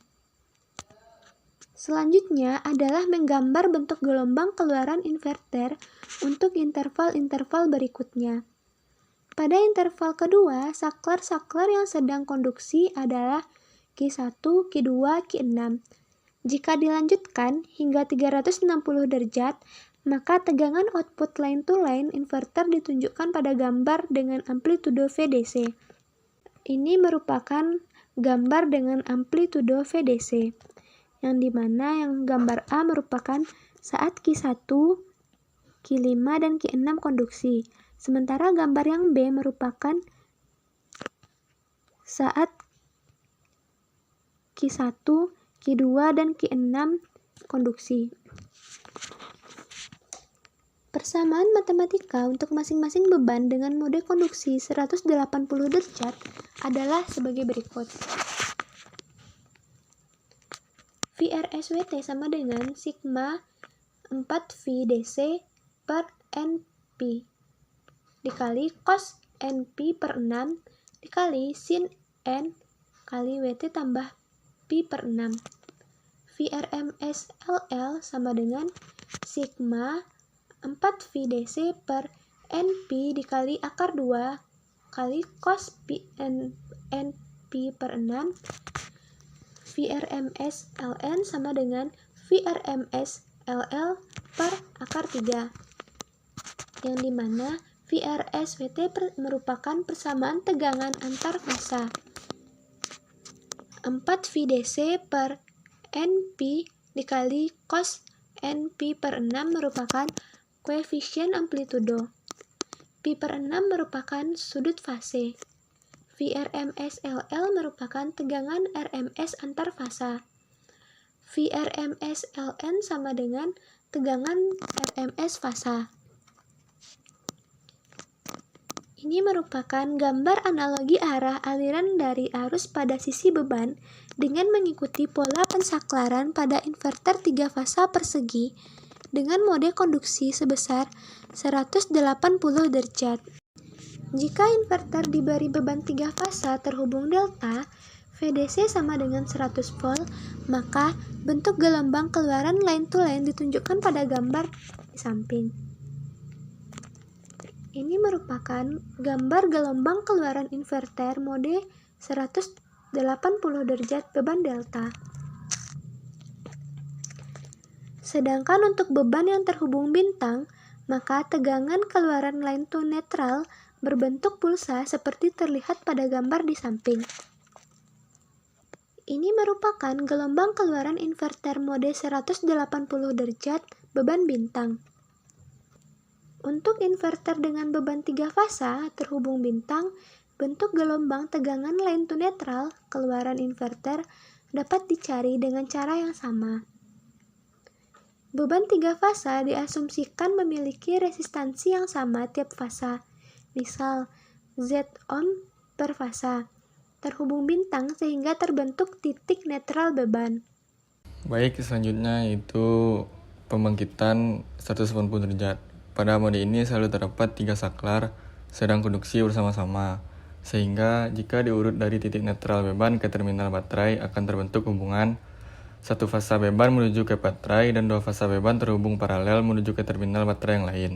Selanjutnya adalah menggambar bentuk gelombang keluaran inverter untuk interval-interval berikutnya. Pada interval kedua, saklar-saklar yang sedang konduksi adalah Q1, Q2, Q6. Jika dilanjutkan hingga 360 derajat, maka tegangan output line-to-line inverter ditunjukkan pada gambar dengan amplitudo VDC. Ini merupakan gambar dengan amplitudo VDC, yang dimana yang gambar A merupakan saat Q1, Q5, dan Q6 konduksi. Sementara gambar yang B merupakan saat Q1, Q2, dan Q6 konduksi. Persamaan matematika untuk masing-masing beban dengan mode konduksi 180 derajat adalah sebagai berikut. VRSWT sama dengan sigma 4V DC per NP dikali cos NP per 6 dikali sin N kali WT tambah Pi per 6. VRMS LL sama dengan sigma 4V DC per NP dikali akar 2 kali cos NP per 6. VRMS LN sama dengan VRMS LL per akar 3, yang dimana VRSWT merupakan persamaan tegangan antar fasa. 4VDC per NP dikali cos NP per 6 merupakan koefisien amplitudo. Pi per 6 merupakan sudut fase. VRMS LL merupakan tegangan RMS antar fasa. VRMS LN sama dengan tegangan RMS fasa. Ini merupakan gambar analogi arah aliran dari arus pada sisi beban dengan mengikuti pola pensaklaran pada inverter 3 fasa persegi dengan mode konduksi sebesar 180 derajat. Jika inverter diberi beban 3 fasa terhubung delta, VDC sama dengan 100 volt, maka bentuk gelombang keluaran line-to-line ditunjukkan pada gambar di samping. Ini merupakan gambar gelombang keluaran inverter mode 180 derajat beban delta. Sedangkan untuk beban yang terhubung bintang, maka tegangan keluaran line to neutral berbentuk pulsa seperti terlihat pada gambar di samping. Ini merupakan gelombang keluaran inverter mode 180 derajat beban bintang. Untuk inverter dengan beban 3 fasa terhubung bintang, bentuk gelombang tegangan line to neutral keluaran inverter dapat dicari dengan cara yang sama. Beban 3 fasa diasumsikan memiliki resistansi yang sama tiap fasa, misal Z ohm per fasa, terhubung bintang sehingga terbentuk titik netral beban. Baik, selanjutnya yaitu pembangkitan 180 derajat. Pada mode ini selalu terdapat 3 saklar sedang konduksi bersama-sama, sehingga jika diurut dari titik netral beban ke terminal baterai akan terbentuk hubungan satu fasa beban menuju ke baterai dan 2 fasa beban terhubung paralel menuju ke terminal baterai yang lain.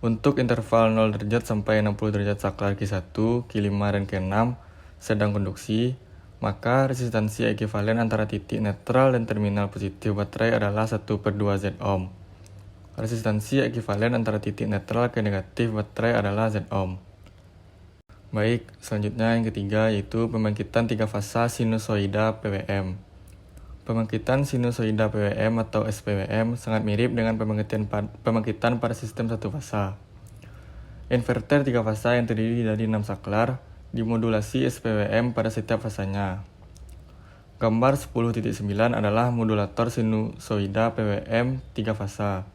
Untuk interval 0 derajat sampai 60 derajat saklar Q1, Q5, dan Q6 sedang konduksi, maka resistansi ekuivalen antara titik netral dan terminal positif baterai adalah 1/2 Z ohm. Resistansi ekuivalen antara titik netral ke negatif baterai adalah Z ohm. Baik, selanjutnya yang ketiga yaitu pembangkitan 3 fasa sinusoida PWM. Pembangkitan sinusoida PWM atau SPWM sangat mirip dengan pembangkitan pada sistem satu fasa. Inverter 3 fasa yang terdiri dari 6 saklar dimodulasi SPWM pada setiap fasanya. Gambar 10.9 adalah modulator sinusoida PWM 3 fasa,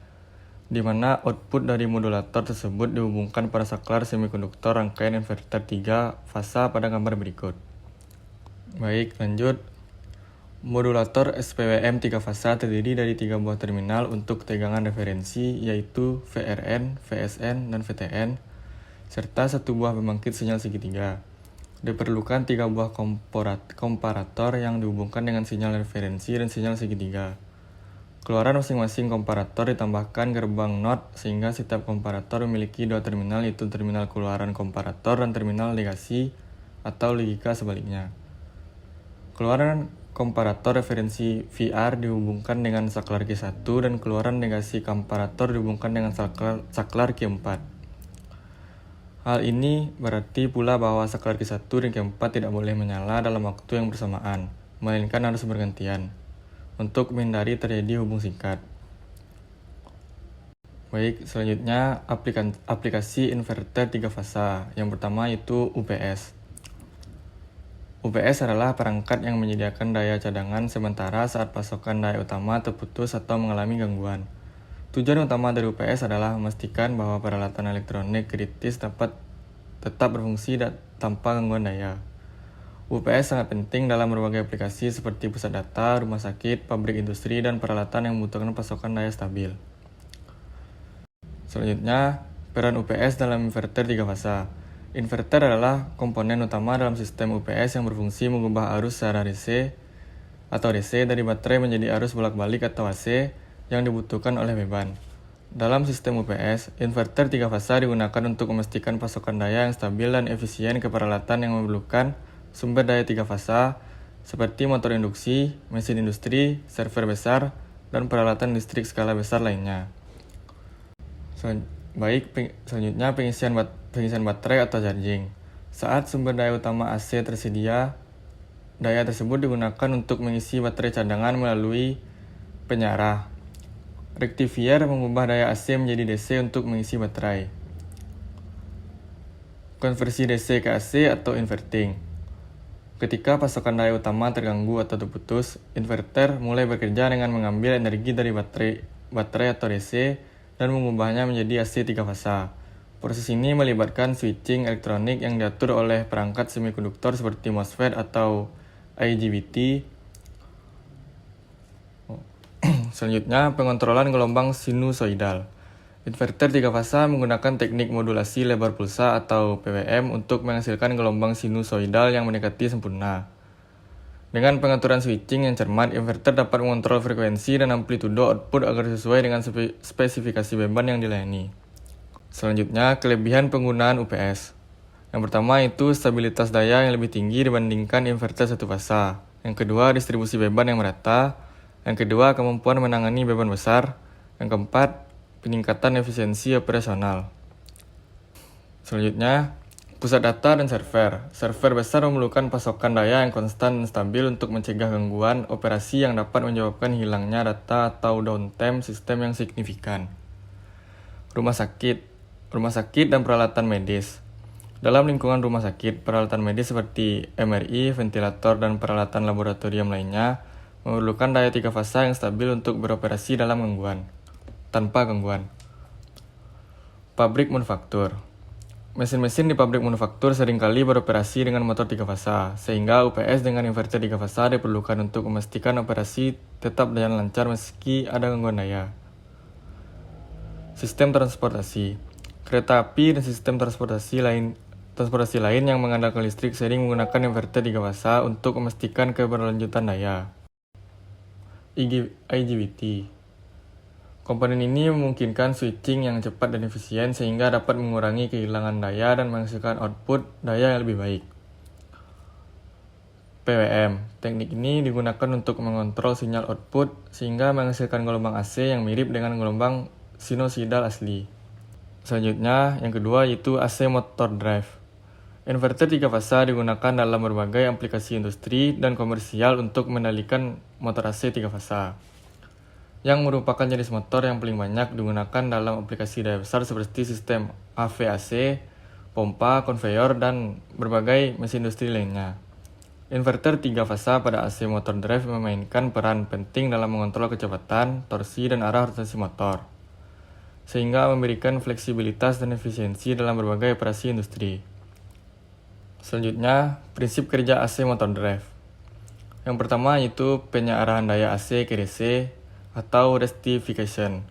di mana output dari modulator tersebut dihubungkan pada saklar semikonduktor rangkaian inverter 3 fasa pada gambar berikut. Baik, lanjut. Modulator SPWM 3 fasa terdiri dari 3 buah terminal untuk tegangan referensi, yaitu VRN, VSN, dan VTN, serta 1 buah pembangkit sinyal segitiga. Diperlukan 3 buah komparator yang dihubungkan dengan sinyal referensi dan sinyal segitiga. Keluaran masing-masing komparator ditambahkan gerbang NOT sehingga setiap komparator memiliki 2 terminal, yaitu terminal keluaran komparator dan terminal negasi atau logika sebaliknya. Keluaran komparator referensi VR dihubungkan dengan saklar Q1 dan keluaran negasi komparator dihubungkan dengan saklar Q4. Hal ini berarti pula bahwa saklar Q1 dan Q4 tidak boleh menyala dalam waktu yang bersamaan, melainkan harus bergantian, untuk menghindari terjadi hubung singkat. Baik, selanjutnya aplikasi inverter 3 fasa. Yang pertama itu UPS. UPS adalah perangkat yang menyediakan daya cadangan sementara saat pasokan daya utama terputus atau mengalami gangguan. Tujuan utama dari UPS adalah memastikan bahwa peralatan elektronik kritis dapat tetap berfungsi tanpa gangguan daya. UPS sangat penting dalam berbagai aplikasi seperti pusat data, rumah sakit, pabrik industri, dan peralatan yang membutuhkan pasokan daya stabil. Selanjutnya, peran UPS dalam inverter 3 fasa. Inverter adalah komponen utama dalam sistem UPS yang berfungsi mengubah arus secara DC atau DC dari baterai menjadi arus bolak-balik atau AC yang dibutuhkan oleh beban. Dalam sistem UPS, inverter 3 fasa digunakan untuk memastikan pasokan daya yang stabil dan efisien ke peralatan yang memerlukan sumber daya 3 fasa seperti motor induksi, mesin industri, server besar, dan peralatan listrik skala besar lainnya. Selanjutnya pengisian baterai atau charging. Saat sumber daya utama AC tersedia, daya tersebut digunakan untuk mengisi baterai cadangan melalui penyarah. Rectifier mengubah daya AC menjadi DC untuk mengisi baterai. Konversi DC ke AC atau inverting. Ketika pasokan daya utama terganggu atau terputus, inverter mulai bekerja dengan mengambil energi dari baterai atau DC dan mengubahnya menjadi AC 3 fasa. Proses ini melibatkan switching elektronik yang diatur oleh perangkat semikonduktor seperti MOSFET atau IGBT. Selanjutnya, pengontrolan gelombang sinusoidal. Inverter 3 fasa menggunakan teknik modulasi lebar pulsa atau PWM untuk menghasilkan gelombang sinusoidal yang mendekati sempurna. Dengan pengaturan switching yang cermat, inverter dapat mengontrol frekuensi dan amplitudo output agar sesuai dengan spesifikasi beban yang dilayani. Selanjutnya, kelebihan penggunaan UPS. Yang pertama itu stabilitas daya yang lebih tinggi dibandingkan inverter 1 fasa. Yang kedua, distribusi beban yang merata. Yang kedua, kemampuan menangani beban besar. Yang keempat, peningkatan efisiensi operasional. Selanjutnya, pusat data dan server. Server besar memerlukan pasokan daya yang konstan dan stabil untuk mencegah gangguan operasi yang dapat menyebabkan hilangnya data atau downtime sistem yang signifikan. Rumah sakit dan peralatan medis. Dalam lingkungan rumah sakit, peralatan medis seperti MRI, ventilator, dan peralatan laboratorium lainnya memerlukan daya 3 fasa yang stabil untuk beroperasi tanpa gangguan. Pabrik manufaktur. Mesin-mesin di pabrik manufaktur seringkali beroperasi dengan motor 3 fasa, sehingga UPS dengan inverter 3 fasa diperlukan untuk memastikan operasi tetap berjalan lancar meski ada gangguan daya. Sistem transportasi. Kereta api dan sistem transportasi lain yang mengandalkan listrik sering menggunakan inverter 3 fasa untuk memastikan keberlanjutan daya. IGBT. Komponen ini memungkinkan switching yang cepat dan efisien sehingga dapat mengurangi kehilangan daya dan menghasilkan output daya yang lebih baik. PWM. Teknik ini digunakan untuk mengontrol sinyal output sehingga menghasilkan gelombang AC yang mirip dengan gelombang sinusoidal asli. Selanjutnya, yang kedua yaitu AC motor drive. Inverter 3 fasa digunakan dalam berbagai aplikasi industri dan komersial untuk mengendalikan motor AC 3 fasa, yang merupakan jenis motor yang paling banyak digunakan dalam aplikasi daya besar seperti sistem AV/AC, pompa, konveyor, dan berbagai mesin industri lainnya. Inverter 3 fasa pada AC motor drive memainkan peran penting dalam mengontrol kecepatan, torsi, dan arah rotasi motor, sehingga memberikan fleksibilitas dan efisiensi dalam berbagai operasi industri. Selanjutnya, prinsip kerja AC motor drive. Yang pertama yaitu penyerahan daya AC ke DC atau rectification.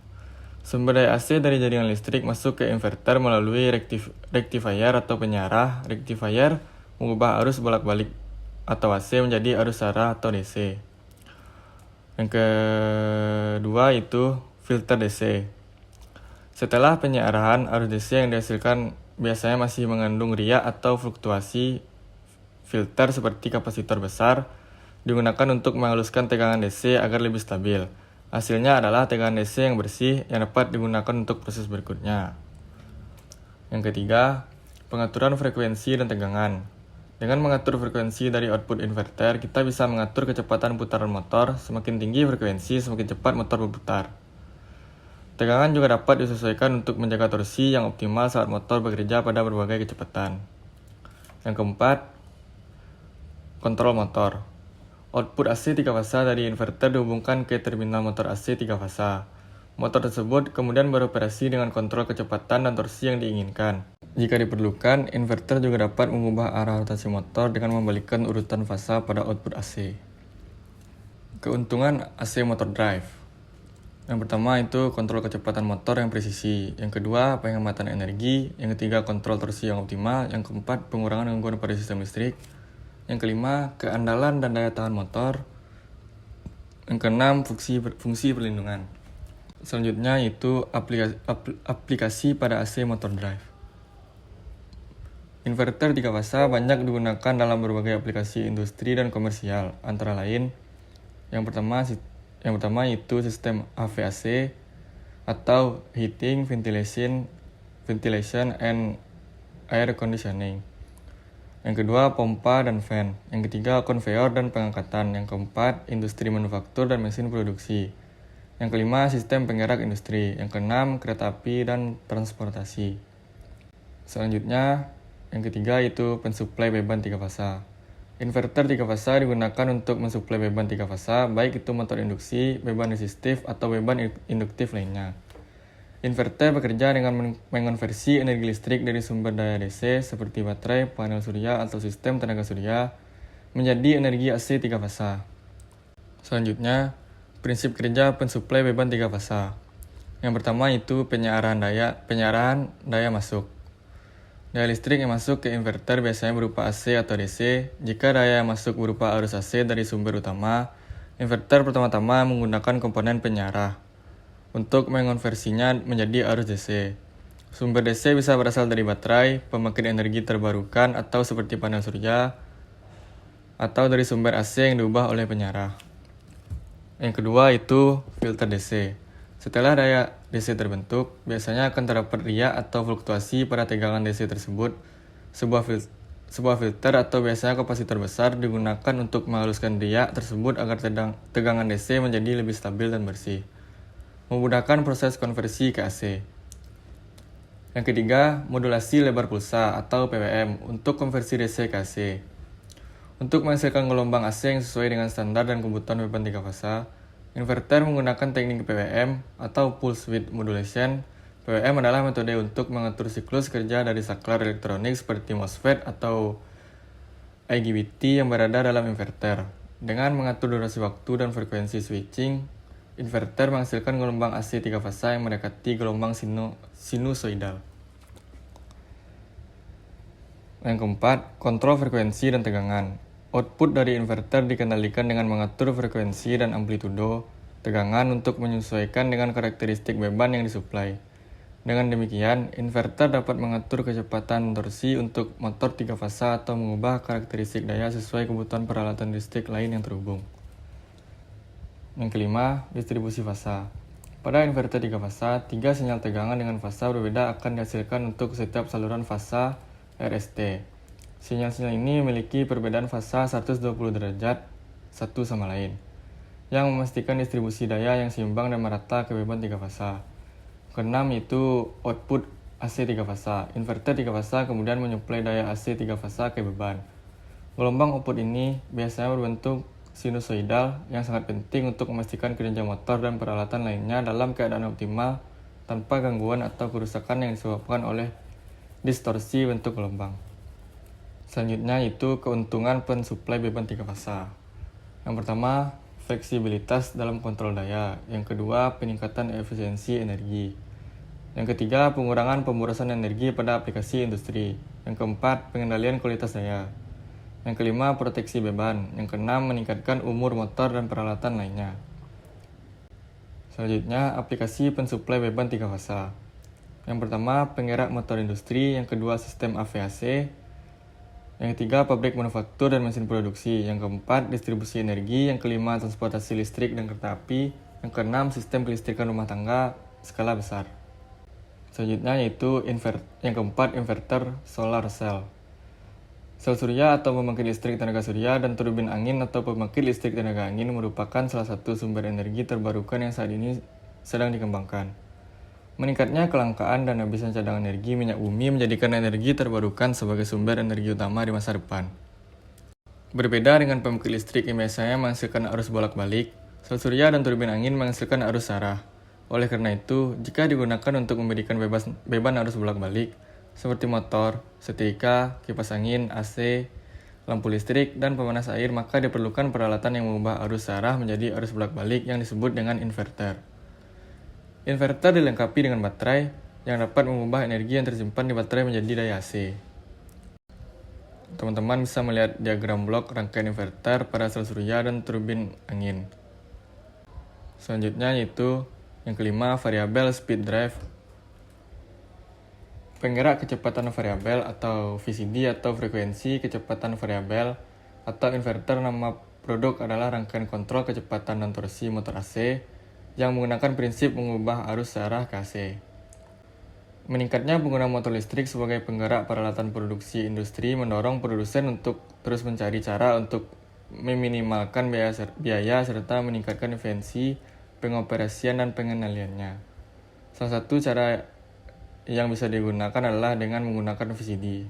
Sumber daya AC dari jaringan listrik masuk ke inverter melalui rectifier atau penyarah. Rectifier mengubah arus bolak-balik atau AC menjadi arus arah atau DC. Yang kedua itu filter DC. Setelah penyiarahan, arus DC yang dihasilkan biasanya masih mengandung riak atau fluktuasi. Filter seperti kapasitor besar digunakan untuk menghaluskan tegangan DC agar lebih stabil. Hasilnya adalah tegangan DC yang bersih yang dapat digunakan untuk proses berikutnya. Yang ketiga, pengaturan frekuensi dan tegangan. Dengan mengatur frekuensi dari output inverter, kita bisa mengatur kecepatan putaran motor. Semakin tinggi frekuensi, semakin cepat motor berputar. Tegangan juga dapat disesuaikan untuk menjaga torsi yang optimal saat motor bekerja pada berbagai kecepatan. Yang keempat, kontrol motor. Output AC 3 fasa dari inverter dihubungkan ke terminal motor AC 3 fasa. Motor tersebut kemudian beroperasi dengan kontrol kecepatan dan torsi yang diinginkan. Jika diperlukan, inverter juga dapat mengubah arah rotasi motor dengan membalikkan urutan fasa pada output AC. Keuntungan AC motor drive. Yang pertama itu kontrol kecepatan motor yang presisi. Yang kedua, penghematan energi. Yang ketiga, kontrol torsi yang optimal. Yang keempat, pengurangan gangguan pada sistem listrik. Yang kelima, keandalan dan daya tahan motor. Yang keenam, fungsi perlindungan. Selanjutnya itu aplikasi pada AC motor drive. Inverter 3 fasa banyak digunakan dalam berbagai aplikasi industri dan komersial. Antara lain, yang pertama itu sistem HVAC atau Heating, Ventilation and Air Conditioning. Yang kedua, pompa dan fan. Yang ketiga, konveyor dan pengangkatan. Yang keempat, industri manufaktur dan mesin produksi. Yang kelima, sistem penggerak industri. Yang keenam, kereta api dan transportasi. Selanjutnya, yang ketiga itu pensuplai beban 3 fasa. Inverter 3 fasa digunakan untuk mensuplai beban 3 fasa, baik itu motor induksi, beban resistif, atau beban induktif lainnya. Inverter bekerja dengan mengonversi energi listrik dari sumber daya DC seperti baterai, panel surya, atau sistem tenaga surya menjadi energi AC 3 fasa. Selanjutnya, prinsip kerja pensuplai beban 3 fasa. Yang pertama itu penyiaran daya masuk. Daya listrik yang masuk ke inverter biasanya berupa AC atau DC. Jika daya yang masuk berupa arus AC dari sumber utama, inverter pertama-tama menggunakan komponen penyiarah untuk mengonversinya menjadi arus DC. Sumber DC bisa berasal dari baterai, pembangkit energi terbarukan, atau seperti panel surya, atau dari sumber AC yang diubah oleh penyiarah. Yang kedua itu filter DC. Setelah daya DC terbentuk, biasanya akan terdapat riak atau fluktuasi pada tegangan DC tersebut. Sebuah filter atau biasanya kapasitor besar digunakan untuk menghaluskan riak tersebut agar tegangan DC menjadi lebih stabil dan bersih, memudahkan proses konversi ke AC. Yang ketiga, modulasi lebar pulsa atau PWM untuk konversi DC ke AC. Untuk menghasilkan gelombang AC yang sesuai dengan standar dan kebutuhan beban 3 fasa, inverter menggunakan teknik PWM atau Pulse Width Modulation. PWM adalah metode untuk mengatur siklus kerja dari saklar elektronik seperti MOSFET atau IGBT yang berada dalam inverter. Dengan mengatur durasi waktu dan frekuensi switching, inverter menghasilkan gelombang AC 3 fasa yang mendekati gelombang sinusoidal. Yang keempat, kontrol frekuensi dan tegangan. Output dari inverter dikendalikan dengan mengatur frekuensi dan amplitudo tegangan untuk menyesuaikan dengan karakteristik beban yang disuplai. Dengan demikian, inverter dapat mengatur kecepatan torsi untuk motor 3 fasa atau mengubah karakteristik daya sesuai kebutuhan peralatan listrik lain yang terhubung. Yang kelima, distribusi fasa. Pada inverter 3 fasa, 3 sinyal tegangan dengan fasa berbeda akan dihasilkan untuk setiap saluran fasa RST. Sinyal-sinyal ini memiliki perbedaan fasa 120 derajat satu sama lain, yang memastikan distribusi daya yang seimbang dan merata ke beban 3 fasa. Keenam itu output AC 3 fasa. Inverter 3 fasa kemudian menyuplai daya AC 3 fasa ke beban. Gelombang output ini biasanya berbentuk sinusoidal yang sangat penting untuk memastikan kinerja motor dan peralatan lainnya dalam keadaan optimal tanpa gangguan atau kerusakan yang disebabkan oleh distorsi bentuk gelombang. Selanjutnya itu keuntungan pensuplai beban 3 fasa. Yang pertama, fleksibilitas dalam kontrol daya. Yang kedua, peningkatan efisiensi energi. Yang ketiga, pengurangan pemborosan energi pada aplikasi industri. Yang keempat, pengendalian kualitas daya. Yang kelima, proteksi beban. Yang keenam, meningkatkan umur motor dan peralatan lainnya. Selanjutnya, aplikasi pensuplai beban 3 fasa. Yang pertama, penggerak motor industri. Yang kedua, sistem AVAC. Yang ketiga, pabrik manufaktur dan mesin produksi. Yang keempat, distribusi energi. Yang kelima, transportasi listrik dan kereta api. Yang keenam, sistem kelistrikan rumah tangga skala besar. Selanjutnya yaitu yang keempat, inverter solar cell. Sel surya atau pembangkit listrik tenaga surya dan turbin angin atau pembangkit listrik tenaga angin merupakan salah satu sumber energi terbarukan yang saat ini sedang dikembangkan. Meningkatnya kelangkaan dan habisnya cadangan energi minyak bumi menjadikan energi terbarukan sebagai sumber energi utama di masa depan. Berbeda dengan pembangkit listrik yang biasanya menghasilkan arus bolak-balik, sel surya dan turbin angin menghasilkan arus arah. Oleh karena itu, jika digunakan untuk memberikan beban arus bolak-balik, seperti motor, setrika, kipas angin, AC, lampu listrik, dan pemanas air, maka diperlukan peralatan yang mengubah arus arah menjadi arus bolak-balik yang disebut dengan inverter. Inverter dilengkapi dengan baterai yang dapat mengubah energi yang tersimpan di baterai menjadi daya AC. Teman-teman bisa melihat diagram blok rangkaian inverter pada sel surya dan turbin angin. Selanjutnya yaitu yang kelima, variabel speed drive. Penggerak kecepatan variabel atau VCD atau frekuensi kecepatan variabel atau inverter, nama produk adalah rangkaian kontrol kecepatan dan torsi motor AC yang menggunakan prinsip mengubah arus arah ke AC. Meningkatnya pengguna motor listrik sebagai penggerak peralatan produksi industri mendorong produsen untuk terus mencari cara untuk meminimalkan biaya serta meningkatkan efisiensi pengoperasian dan pengendaliannya. Salah satu cara yang bisa digunakan adalah dengan menggunakan VCD.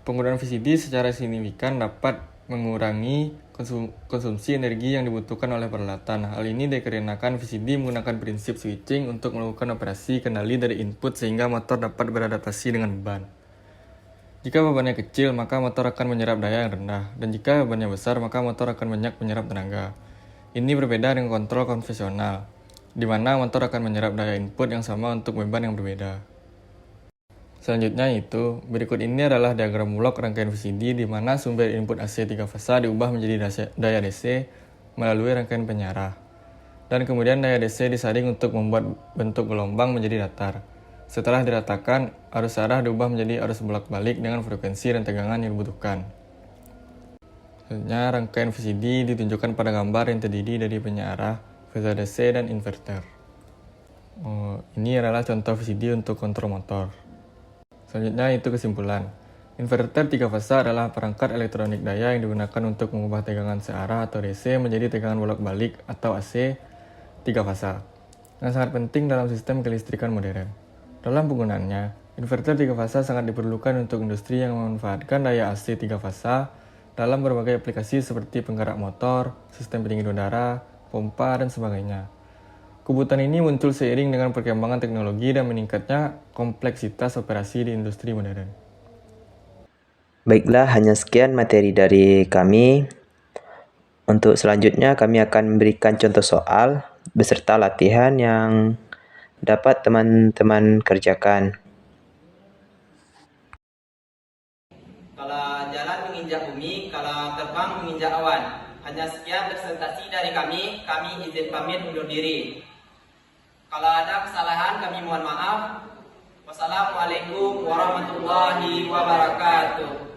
Penggunaan VCD secara signifikan dapat mengurangi konsumsi energi yang dibutuhkan oleh peralatan. Hal ini dikarenakan VCD menggunakan prinsip switching untuk melakukan operasi kendali dari input sehingga motor dapat beradaptasi dengan beban. Jika bebannya kecil, maka motor akan menyerap daya yang rendah, dan jika bebannya besar, maka motor akan banyak menyerap tenaga. Ini berbeda dengan kontrol konvensional, di mana motor akan menyerap daya input yang sama untuk beban yang berbeda. Selanjutnya itu, berikut ini adalah diagram blok rangkaian VCD di mana sumber input AC 3 fasa diubah menjadi daya DC melalui rangkaian penyarah. Dan kemudian daya DC disaring untuk membuat bentuk gelombang menjadi datar. Setelah diratakan, arus arah diubah menjadi arus bolak-balik dengan frekuensi dan tegangan yang dibutuhkan. Selanjutnya, rangkaian VCD ditunjukkan pada gambar yang terdiri dari penyarah, fase DC, dan inverter. Ini adalah contoh VCD untuk kontrol motor. Selanjutnya itu kesimpulan. Inverter 3 fasa adalah perangkat elektronik daya yang digunakan untuk mengubah tegangan searah atau DC menjadi tegangan bolak-balik atau AC 3 fasa. Yang sangat penting dalam sistem kelistrikan modern. Dalam penggunaannya, inverter 3 fasa sangat diperlukan untuk industri yang memanfaatkan daya AC 3 fasa dalam berbagai aplikasi seperti penggerak motor, sistem pendingin udara, pompa, dan sebagainya. Kebutuhan ini muncul seiring dengan perkembangan teknologi dan meningkatnya kompleksitas operasi di industri modern. Baiklah, hanya sekian materi dari kami. Untuk selanjutnya kami akan memberikan contoh soal beserta latihan yang dapat teman-teman kerjakan. Kalau jalan menginjak bumi, kalau terbang menginjak awan. Hanya sekian presentasi dari kami izin pamit undur diri. Kalau ada kesalahan kami mohon maaf. Wassalamualaikum warahmatullahi wabarakatuh.